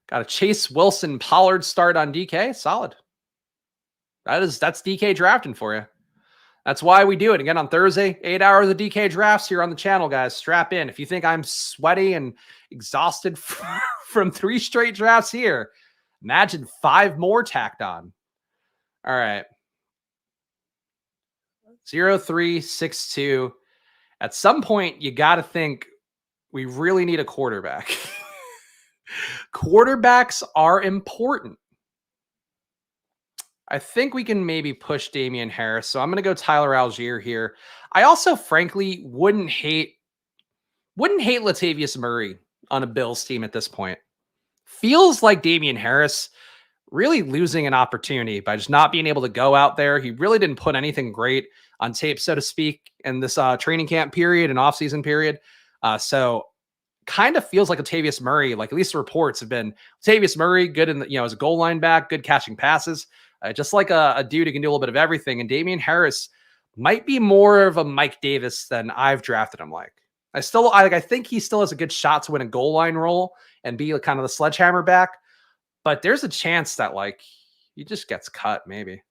Got a Chase Wilson Pollard start on DK. Solid. That's DK drafting for you. That's why we do it. Again, on Thursday, 8 hours of DK drafts here on the channel, guys. Strap in. If you think I'm sweaty and exhausted from 3 straight drafts here, imagine 5 more tacked on. All right. 0-3-6-2. At some point, you got to think we really need a quarterback. Quarterbacks are important. I think we can maybe push Damian Harris. So I'm going to go Tyler Algier here. I also, frankly, wouldn't hate Latavius Murray on a Bills team at this point. Feels like Damian Harris really losing an opportunity by just not being able to go out there. He really didn't put anything great on tape, so to speak, in this training camp period and offseason period. So kind of feels like Latavius Murray, like at least the reports have been Latavius Murray, good in the, as a goal line back, good catching passes, just like a dude who can do a little bit of everything. And Damian Harris might be more of a Mike Davis than I've drafted him like. I think he still has a good shot to win a goal line role and be kind of the sledgehammer back, but there's a chance that like he just gets cut maybe.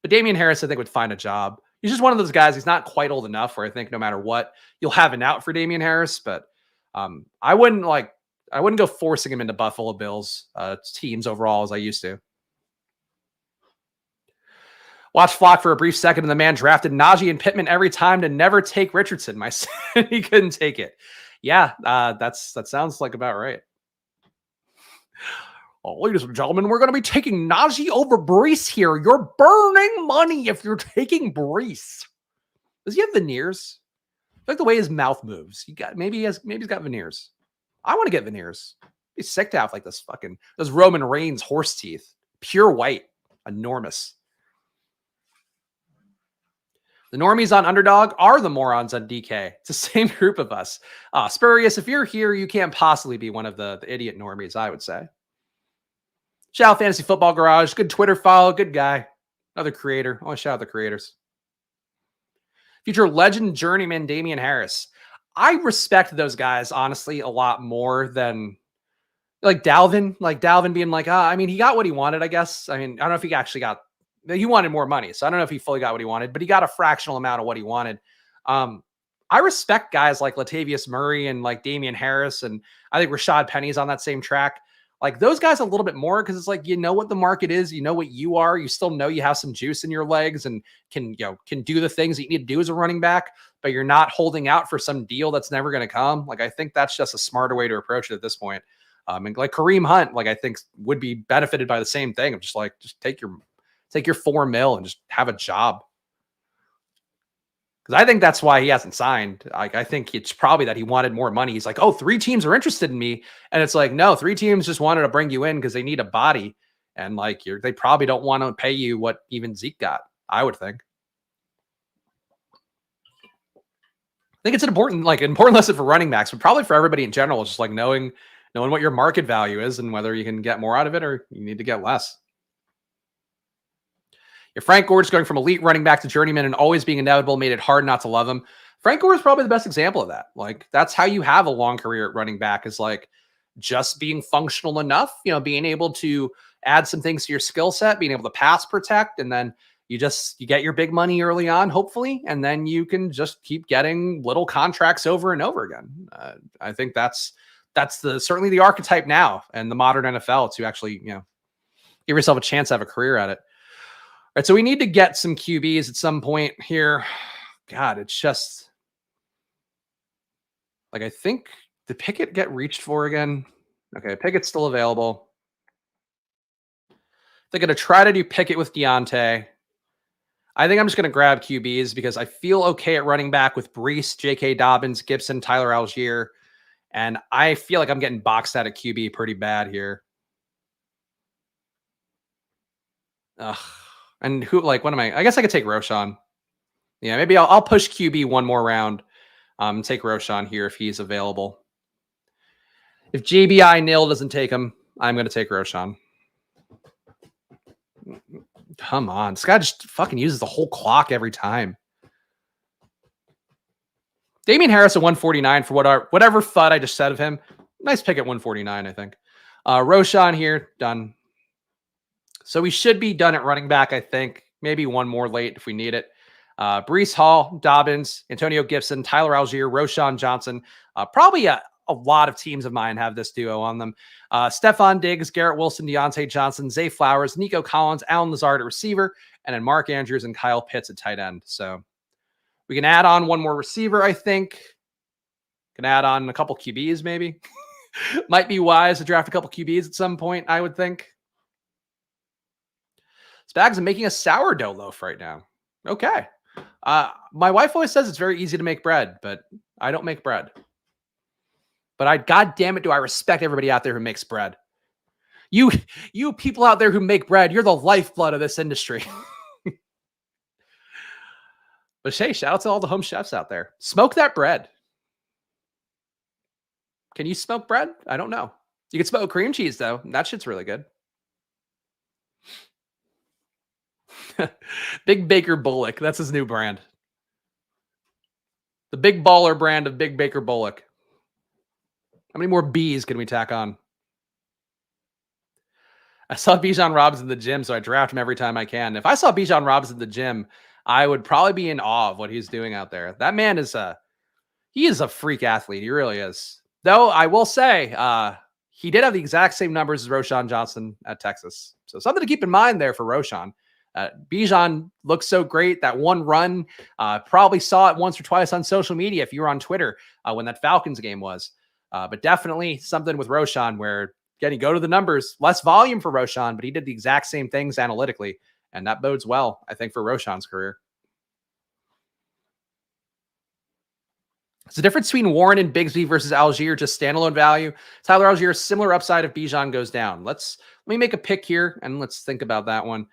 But Damian Harris, I think, would find a job. He's just one of those guys. He's not quite old enough where I think no matter what, you'll have an out for Damian Harris. But I wouldn't go forcing him into Buffalo Bills teams overall as I used to. Watch Flock for a brief second, and the man drafted Najee and Pittman every time to never take Richardson. He couldn't take it. Yeah, that sounds like about right. Oh, ladies and gentlemen, we're going to be taking Najee over Breece here. You're burning money if you're taking Breece. Does he have veneers? I like the way his mouth moves. Maybe he's got veneers. I want to get veneers. He's sick to have like those Roman Reigns horse teeth, pure white, enormous. The normies on Underdog are the morons on DK. It's the same group of us. Spurious, if you're here, you can't possibly be one of the idiot normies, I would say. Shout out Fantasy Football Garage. Good Twitter follow. Good guy. Another creator. I want to shout out the creators. Future legend journeyman Damian Harris. I respect those guys, honestly, a lot more than like Dalvin. Like Dalvin being like, he got what he wanted, I guess. I mean, I don't know if he actually got He wanted more money. So I don't know if he fully got what he wanted, but he got a fractional amount of what he wanted. I respect guys like Latavius Murray and like Damian Harris. And I think Rashad Penny's on that same track. Like those guys a little bit more because it's like, you know what the market is, you know what you are, you still know you have some juice in your legs and can do the things that you need to do as a running back, but you're not holding out for some deal that's never going to come. Like I think that's just a smarter way to approach it at this point. And like Kareem Hunt, like I think would be benefited by the same thing of just take your $4 million and just have a job. Because I think that's why he hasn't signed. I think it's probably that he wanted more money. He's like, oh, 3 teams are interested in me. And it's like, no, 3 teams just wanted to bring you in because they need a body. And like, they probably don't want to pay you what even Zeke got, I would think. I think it's an important lesson for running backs, but probably for everybody in general. It's just like knowing what your market value is and whether you can get more out of it or you need to get less. Frank Gore is going from elite running back to journeyman and always being inevitable made it hard not to love him. Frank Gore is probably the best example of that. Like that's how you have a long career at running back is like just being functional enough, being able to add some things to your skill set, being able to pass protect. And then you get your big money early on, hopefully. And then you can just keep getting little contracts over and over again. I think that's certainly the archetype now and the modern NFL to actually, give yourself a chance to have a career at it. All right, so we need to get some QBs at some point here. God, it's just like I think did Pickett get reached for again? Okay, Pickett's still available. They're going to try to do Pickett with Deontay. I think I'm just going to grab QBs because I feel okay at running back with Breece, J.K. Dobbins, Gibson, Tyler Algier, and I feel like I'm getting boxed out of QB pretty bad here. Ugh. And what am I? I guess I could take Roshan. Yeah, maybe I'll push QB one more round. Take Roshan here if he's available. If JBI nil doesn't take him, I'm going to take Roshan. Come on. This guy just fucking uses the whole clock every time. Damian Harris at 149 for whatever FUD I just said of him. Nice pick at 149, I think. Roshan here, done. So we should be done at running back, I think. Maybe one more late if we need it. Breece Hall, Dobbins, Antonio Gibson, Tyler Algier, Roshan Johnson. Probably a lot of teams of mine have this duo on them. Stephon Diggs, Garrett Wilson, Deontay Johnson, Zay Flowers, Nico Collins, Allen Lazard at receiver, and then Mark Andrews and Kyle Pitts at tight end. So we can add on one more receiver, I think. Can add on a couple QBs maybe. Might be wise to draft a couple QBs at some point, I would think. Spags, I'm making a sourdough loaf right now. Okay. My wife always says it's very easy to make bread, but I don't make bread. But God damn it, do I respect everybody out there who makes bread. You people out there who make bread, you're the lifeblood of this industry. But hey, shout out to all the home chefs out there. Smoke that bread. Can you smoke bread? I don't know. You can smoke cream cheese, though. That shit's really good. Big Baker Bullock. That's his new brand. The big baller brand of Big Baker Bullock. How many more B's can we tack on? I saw Bijan Robinson in the gym, so I draft him every time I can. If I saw Bijan Robinson in the gym, I would probably be in awe of what he's doing out there. That man is a freak athlete. He really is. Though I will say, he did have the exact same numbers as Roshan Johnson at Texas. So something to keep in mind there for Roshan. Bijan looks so great. That one run, probably saw it once or twice on social media if you were on Twitter when that Falcons game was. But definitely something with Roshan where, again, you go to the numbers, less volume for Roshan, but he did the exact same things analytically. And that bodes well, I think, for Roshan's career. It's the difference between Warren and Bigsby versus Algier, just standalone value. Tyler Algier, similar upside if Bijan goes down. Let me make a pick here, and let's think about that one.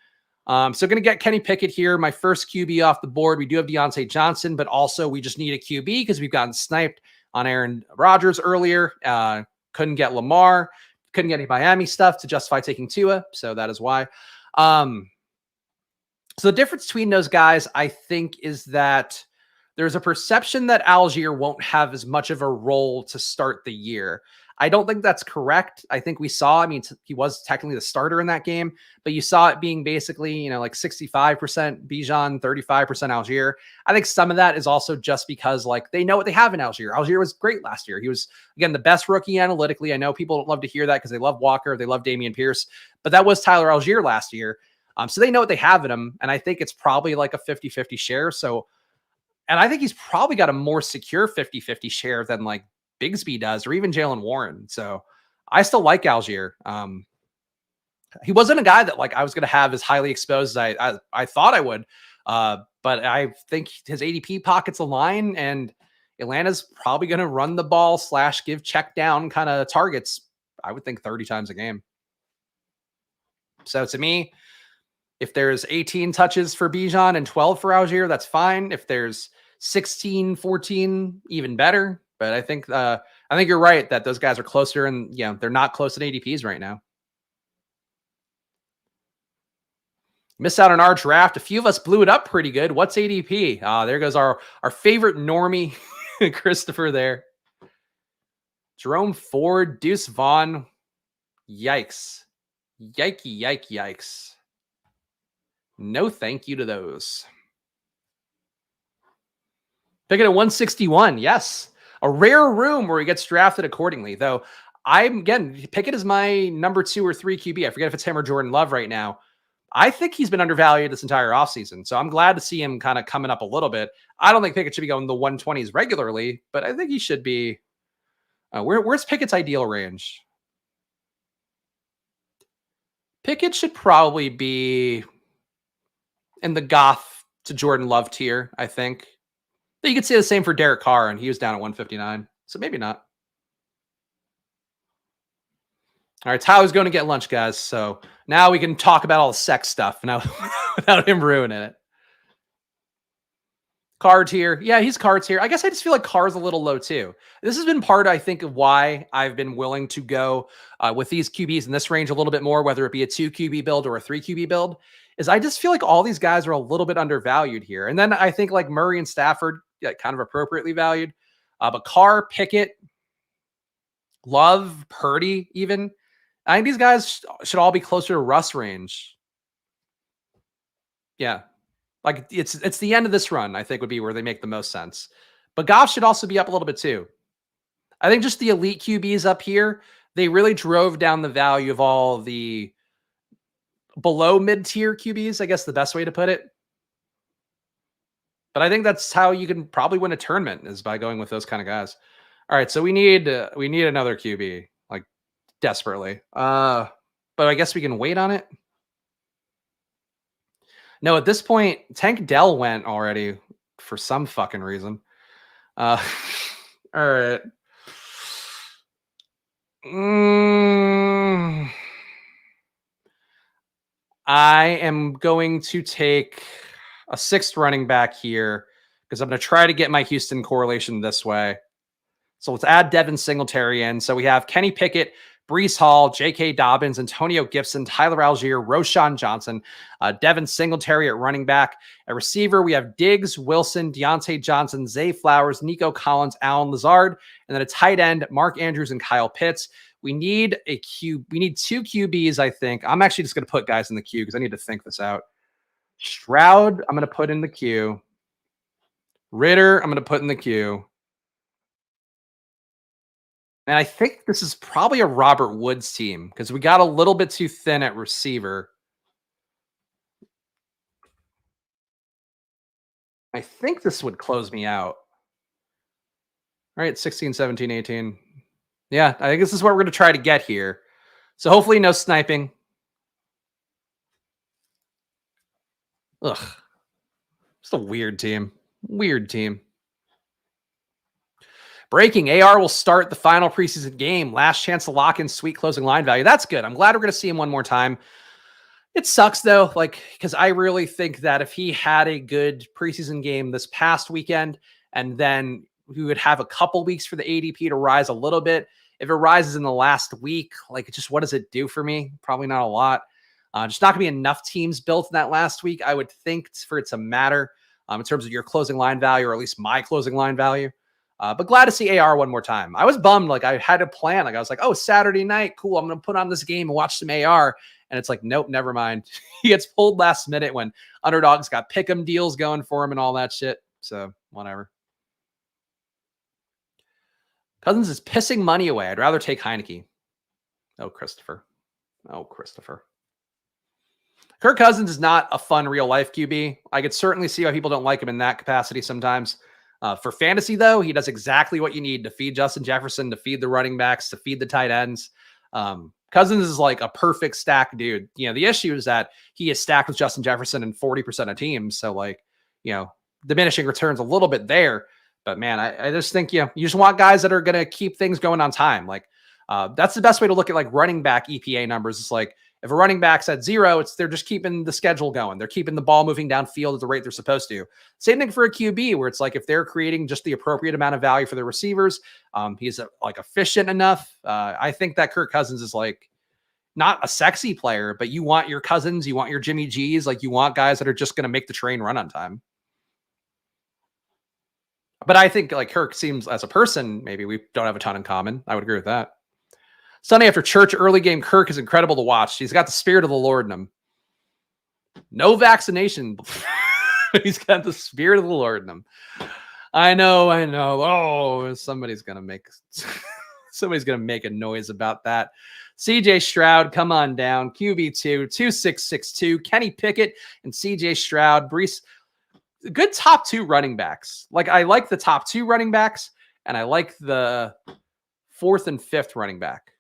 So going to get Kenny Pickett here. My first QB off the board. We do have Deontay Johnson, but also we just need a QB because we've gotten sniped on Aaron Rodgers earlier. Couldn't get Lamar. Couldn't get any Miami stuff to justify taking Tua. So that is why. So the difference between those guys, I think, is that there's a perception that Algier won't have as much of a role to start the year. I don't think that's correct. I think we saw, I mean, he was technically the starter in that game, but you saw it being basically, you know, like 65% Bijan, 35% Algier. I think some of that is also just because like they know what they have in Algier. Algier was great last year. He was, again, the best rookie analytically. I know people don't love to hear that because they love Walker, they love Damian Pierce, but that was Tyler Algier last year. So they know what they have in him. And I think it's probably like a 50-50 share. So, and I think he's probably got a more secure 50-50 share than like Bigsby does, or even Jalen Warren. So I still like Algier. He wasn't a guy that like I was going to have as highly exposed as I thought I would. But I think his ADP pockets align, and Atlanta's probably going to run the ball / give check down kind of targets. I would think 30 times a game. So to me, if there's 18 touches for Bijan and 12 for Algier, that's fine. If there's 16, 14, even better. But I think you're right that those guys are closer, and you know, they're not close in ADPs right now. Missed out on our draft. A few of us blew it up pretty good. What's ADP? There goes our favorite normie, Christopher there. Jerome Ford, Deuce Vaughn. Yikes. Yikes. No thank you to those. Picking at 161. Yes. A rare room where he gets drafted accordingly. Though Pickett is my number 2 or 3 QB. I forget if it's him or Jordan Love right now. I think he's been undervalued this entire offseason. So I'm glad to see him kind of coming up a little bit. I don't think Pickett should be going the 120s regularly, but I think he should be. Where's Pickett's ideal range? Pickett should probably be in the Goff to Jordan Love tier, I think. But you could say the same for Derek Carr, and he was down at 159. So maybe not. All right, Tyler's going to get lunch, guys. So now we can talk about all the sex stuff now without him ruining it. Cards here. Yeah, he's cards here. I guess I just feel like Carr's a little low too. This has been part, I think, of why I've been willing to go with these QBs in this range a little bit more, whether it be a 2 QB build or a 3 QB build, is I just feel like all these guys are a little bit undervalued here. And then I think like Murray and Stafford kind of appropriately valued. But Carr, Pickett, Love, Purdy even, I think these guys should all be closer to Russ range. Yeah. Like it's the end of this run, I think, would be where they make the most sense. But Goff should also be up a little bit too. I think just the elite QBs up here, they really drove down the value of all the below mid-tier QBs, I guess the best way to put it. But I think that's how you can probably win a tournament, is by going with those kind of guys. All right, so we need another QB, like desperately. But I guess we can wait on it. No, at this point, Tank Dell went already for some fucking reason. All right. I am going to take a 6th running back here because I'm going to try to get my Houston correlation this way. So let's add Devin Singletary in. So we have Kenny Pickett, Breece Hall, J.K. Dobbins, Antonio Gibson, Tyler Algier, Roshan Johnson, Devin Singletary at running back. At receiver, we have Diggs, Wilson, Deontay Johnson, Zay Flowers, Nico Collins, Allen Lazard, and then a tight end, Mark Andrews and Kyle Pitts. We need 2 QBs, I think. I'm actually just going to put guys in the queue because I need to think this out. Stroud, I'm going to put in the queue. Ritter, I'm going to put in the queue. And I think this is probably a Robert Woods team because we got a little bit too thin at receiver. I think this would close me out. All right, 16, 17, 18. Yeah, I think this is what we're going to try to get here. So hopefully no sniping. Ugh. Just a weird team. Weird team. Breaking, AR will start the final preseason game. Last chance to lock in sweet closing line value. That's good. I'm glad we're going to see him one more time. It sucks, though, because I really think that if he had a good preseason game this past weekend, and then we would have a couple weeks for the ADP to rise a little bit. If it rises in the last week, just what does it do for me? Probably not a lot. Just not going to be enough teams built in that last week, I would think, for it to matter. in terms of your closing line value, or at least my closing line value. But glad to see AR one more time. I was bummed. Like I had a plan. Like I was like, oh, Saturday night. Cool. I'm going to put on this game and watch some AR. And it's like, nope, never mind. He gets pulled last minute when Underdog's got pick'em deals going for him and all that shit. So whatever. Cousins is pissing money away. I'd rather take Heineke. Oh, Christopher. Oh, Christopher. Kirk Cousins is not a fun real life QB. I could certainly see why people don't like him in that capacity sometimes. For fantasy, though, he does exactly what you need to feed Justin Jefferson, to feed the running backs, to feed the tight ends. Cousins is like a perfect stack dude. You know, the issue is that he is stacked with Justin Jefferson in 40% of teams. So, like, you know, diminishing returns a little bit there. But, man, I just think, you just want guys that are going to keep things going on time. Like, that's the best way to look at, like, running back EPA numbers. It's like, if a running back's at 0, they're just keeping the schedule going. They're keeping the ball moving downfield at the rate they're supposed to. Same thing for a QB, where it's like if they're creating just the appropriate amount of value for their receivers, he's like efficient enough. I think that Kirk Cousins is like not a sexy player, but you want your Cousins, you want your Jimmy G's, like you want guys that are just going to make the train run on time. But I think like Kirk seems as a person, maybe we don't have a ton in common. I would agree with that. Sunday after church, early game Kirk is incredible to watch. He's got the spirit of the Lord in him. No vaccination. He's got the spirit of the Lord in him. I know. Oh, somebody's gonna make a noise about that. CJ Stroud, come on down. QB2, 2662. Kenny Pickett and CJ Stroud. Brees, good top 2 running backs. Like I like the top 2 running backs, and I like the 4th and 5th running back.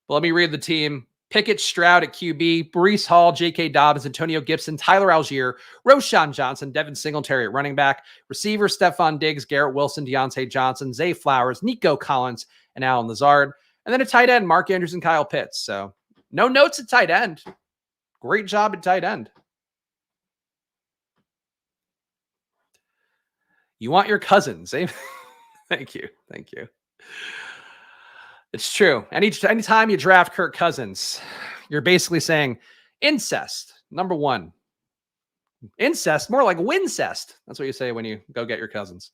But let me read the team. Pickett, Stroud at QB, Breece Hall, J.K. Dobbins, Antonio Gibson, Tyler Algier, Roshan Johnson, Devin Singletary at running back, receiver Stephon Diggs, Garrett Wilson, Deontay Johnson, Zay Flowers, Nico Collins, and Alan Lazard. And then a tight end, Mark Andrews and Kyle Pitts. So no notes at tight end. Great job at tight end. You want your Cousins, eh? Thank you. It's true. Anytime you draft Kirk Cousins, you're basically saying incest, number 1. Incest, more like wincest. That's what you say when you go get your Cousins.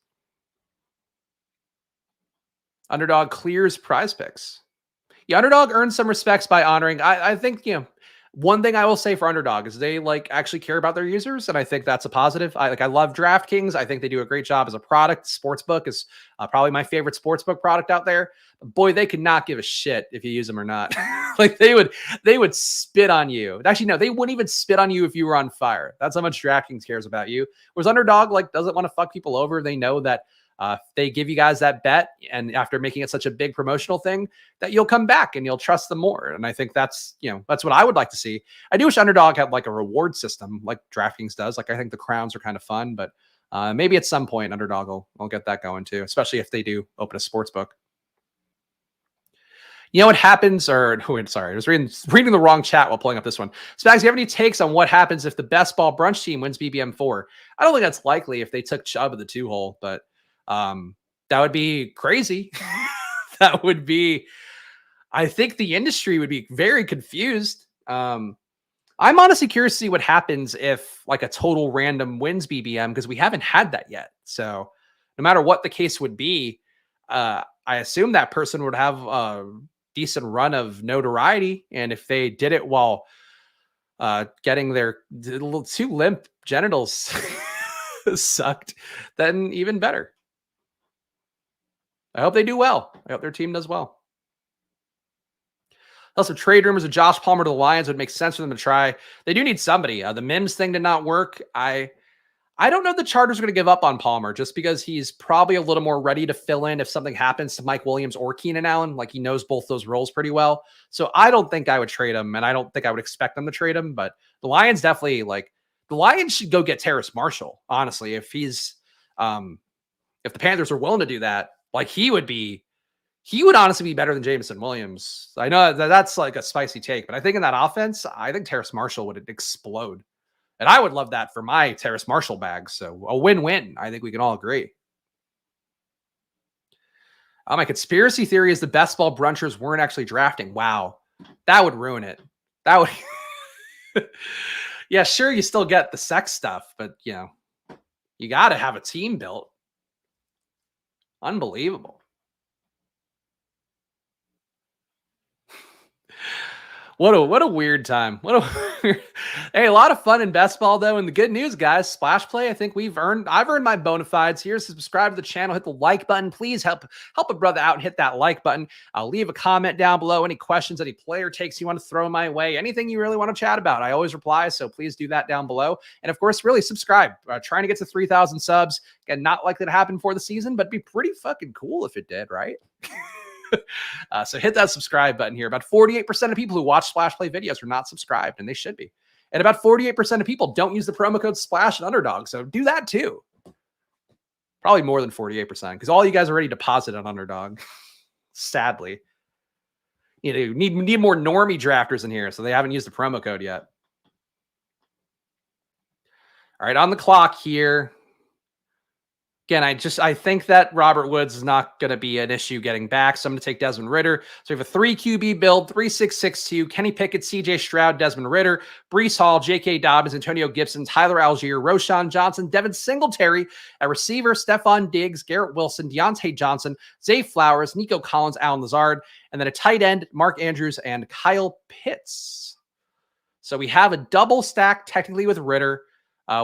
Underdog clears prize picks. Yeah, Underdog earns some respects by honoring. I think, one thing I will say for Underdog is they like actually care about their users, and I think that's a positive. I love DraftKings. I think they do a great job as a product. Sportsbook is probably my favorite sportsbook product out there. Boy, they could not give a shit if you use them or not. Like they would spit on you. Actually, no, they wouldn't even spit on you if you were on fire. That's how much DraftKings cares about you. Whereas Underdog like doesn't want to fuck people over. They know that if they give you guys that bet, and after making it such a big promotional thing, that you'll come back and you'll trust them more. And I think that's what I would like to see. I do wish Underdog had like a reward system like DraftKings does. Like I think the crowns are kind of fun, but maybe at some point Underdog will get that going too, especially if they do open a sports book. You know what happens, sorry, I was reading the wrong chat while pulling up this one. Spags, do you have any takes on what happens if the best ball brunch team wins BBM4? I don't think that's likely if they took Chubb at the 2-hole, but that would be crazy. I think the industry would be very confused. I'm honestly curious to see what happens if like a total random wins BBM, because we haven't had that yet. So no matter what the case would be, I assume that person would have a decent run of notoriety. And if they did it while getting their little 2 limp genitals sucked, then even better. I hope they do well. I hope their team does well. Also, trade rumors of Josh Palmer to the Lions would make sense for them to try. They do need somebody. The Mims thing did not work. I don't know if the Chargers are going to give up on Palmer just because he's probably a little more ready to fill in if something happens to Mike Williams or Keenan Allen. Like he knows both those roles pretty well. So I don't think I would trade him, and I don't think I would expect them to trade him. But the Lions definitely the Lions should go get Terrace Marshall. Honestly, if the Panthers are willing to do that, like he would honestly be better than Jameson Williams. I know that's like a spicy take, but I think in that offense, I think Terrace Marshall would explode. And I would love that for my Terrace Marshall bag. So a win-win. I think we can all agree. My conspiracy theory is the best ball brunchers weren't actually drafting. Wow. That would ruin it. That would. Yeah, sure. You still get the sex stuff, but You got to have a team built. Unbelievable. What a weird time. Hey, a lot of fun in best ball though. And the good news, guys, splash play. I think I've earned my bona fides here. So subscribe to the channel, hit the like button. Please help a brother out and hit that like button. I'll leave a comment down below. Any questions, any player takes you want to throw my way, anything you really want to chat about. I always reply. So please do that down below. And of course, really subscribe. Trying to get to 3,000 subs. Again, not likely to happen for the season, but be pretty fucking cool if it did, right? So hit that subscribe button here. About 48% of people who watch Splash Play videos are not subscribed, and they should be. And about 48% of people don't use the promo code SPLASH and Underdog, so do that too. Probably more than 48%, because all you guys already deposit on Underdog. Sadly. You need more normie drafters in here, so they haven't used the promo code yet. All right, on the clock here. Again, I think that Robert Woods is not going to be an issue getting back. So I'm going to take Desmond Ridder. So we have a 3 QB build, 3-6-6-2, Kenny Pickett, CJ Stroud, Desmond Ridder, Breece Hall, J.K. Dobbins, Antonio Gibson, Tyler Algier, Roshan Johnson, Devin Singletary, at receiver, Stephon Diggs, Garrett Wilson, Deontay Johnson, Zay Flowers, Nico Collins, Alan Lazard, and then a tight end, Mark Andrews and Kyle Pitts. So we have a double stack technically with Ridder.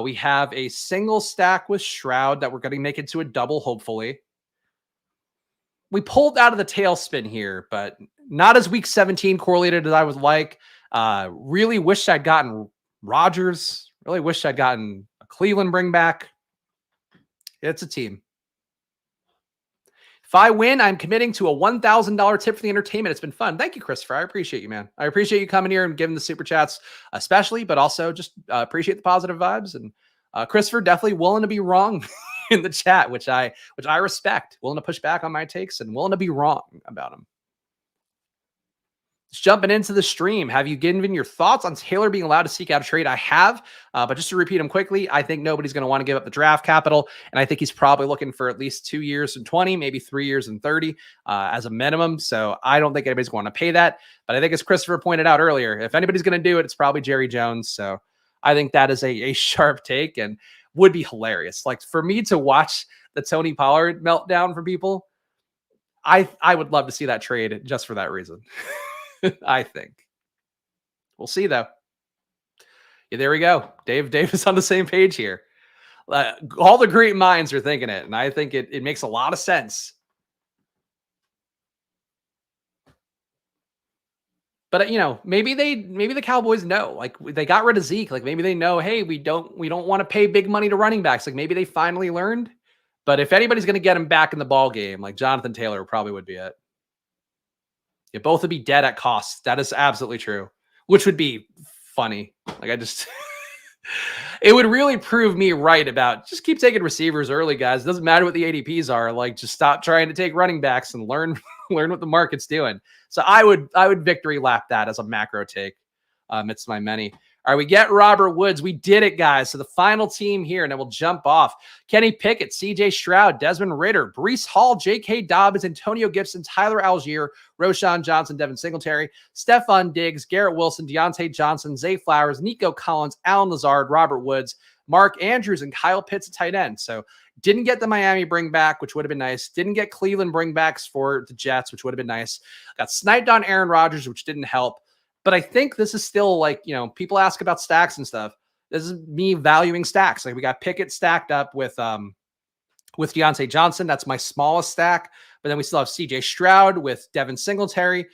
We have a single stack with Stroud that we're going to make into a double, hopefully. We pulled out of the tailspin here, but not as week 17 correlated as I would like. Really wished I'd gotten Rodgers. Really wished I'd gotten a Cleveland bring back. It's a team. If I win, I'm committing to a $1,000 tip for the entertainment. It's been fun. Thank you, Christopher. I appreciate you, man. I appreciate you coming here and giving the super chats, especially, but also just appreciate the positive vibes. And Christopher, definitely willing to be wrong in the chat, which I respect. Willing to push back on my takes and willing to be wrong about them. Just jumping into the stream. Have you given your thoughts on Taylor being allowed to seek out a trade? I have, but just to repeat them quickly, I think nobody's going to want to give up the draft capital, and I think he's probably looking for at least 2 years and 20, maybe 3 years and 30 as a minimum. So I don't think anybody's going to pay that. But I think, as Christopher pointed out earlier, if anybody's going to do it, it's probably Jerry Jones. So I think that is a sharp take and would be hilarious. Like, for me to watch the Tony Pollard meltdown for people, I would love to see that trade just for that reason. I think. We'll see, though. Yeah, there we go. Dave is on the same page here. All the great minds are thinking it, and I think it makes a lot of sense. But maybe the Cowboys know. Like, they got rid of Zeke. Like, maybe they know, hey, we don't want to pay big money to running backs. Like, maybe they finally learned. But if anybody's going to get him back in the ball game, like Jonathan Taylor probably would be it. Yeah, both would be dead at cost. That is absolutely true, which would be funny. Like, it would really prove me right about just keep taking receivers early, guys. It doesn't matter what the ADPs are. Like, just stop trying to take running backs and learn what the market's doing. So I would victory lap that as a macro take amidst my many. All right, we get Robert Woods. We did it, guys. So the final team here, and then we'll jump off. Kenny Pickett, CJ Stroud, Desmond Ridder, Breece Hall, J.K. Dobbins, Antonio Gibson, Tyler Algier, Roshan Johnson, Devin Singletary, Stephon Diggs, Garrett Wilson, Deontay Johnson, Zay Flowers, Nico Collins, Alan Lazard, Robert Woods, Mark Andrews, and Kyle Pitts at tight end. So didn't get the Miami bring back, which would have been nice. Didn't get Cleveland bring backs for the Jets, which would have been nice. Got sniped on Aaron Rodgers, which didn't help. But I think this is still like, people ask about stacks and stuff. This is me valuing stacks. Like, we got Pickett stacked up with Deontay Johnson. That's my smallest stack. But then we still have CJ Stroud with Devin Singletary,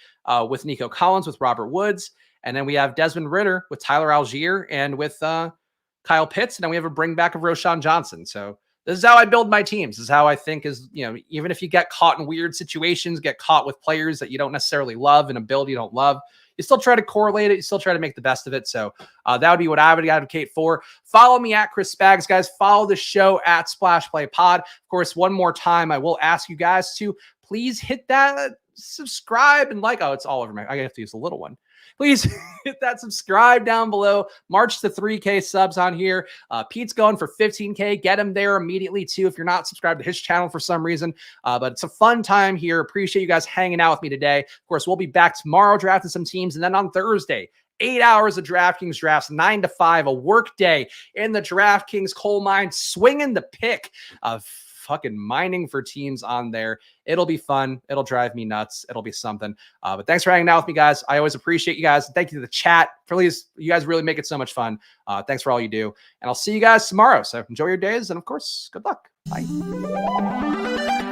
with Nico Collins, with Robert Woods. And then we have Desmond Ridder with Tyler Algier and with Kyle Pitts. And then we have a bring back of Roshan Johnson. So this is how I build my teams. This is how I think is, even if you get caught in weird situations, get caught with players that you don't necessarily love and a build you don't love, you still try to correlate it. You still try to make the best of it. So that would be what I would advocate for. Follow me at Chris Spags, guys. Follow the show at Splash Play Pod. Of course, one more time, I will ask you guys to please hit that subscribe and like. Oh, it's all over my. I have to use a little one. Please hit that subscribe down below. March to 3K subs on here. Pete's going for 15K. Get him there immediately, too, if you're not subscribed to his channel for some reason. But it's a fun time here. Appreciate you guys hanging out with me today. Of course, we'll be back tomorrow drafting some teams. And then on Thursday, 8 hours of DraftKings drafts, 9 to 5, a work day in the DraftKings coal mine, swinging the pick of fucking mining for teams on there. It'll be fun. It'll drive me nuts. It'll be something. But thanks for hanging out with me, guys. I always appreciate you guys. Thank you to the chat. Please, you guys really make it so much fun. Thanks for all you do. And I'll see you guys tomorrow. So enjoy your days. And of course, good luck. Bye.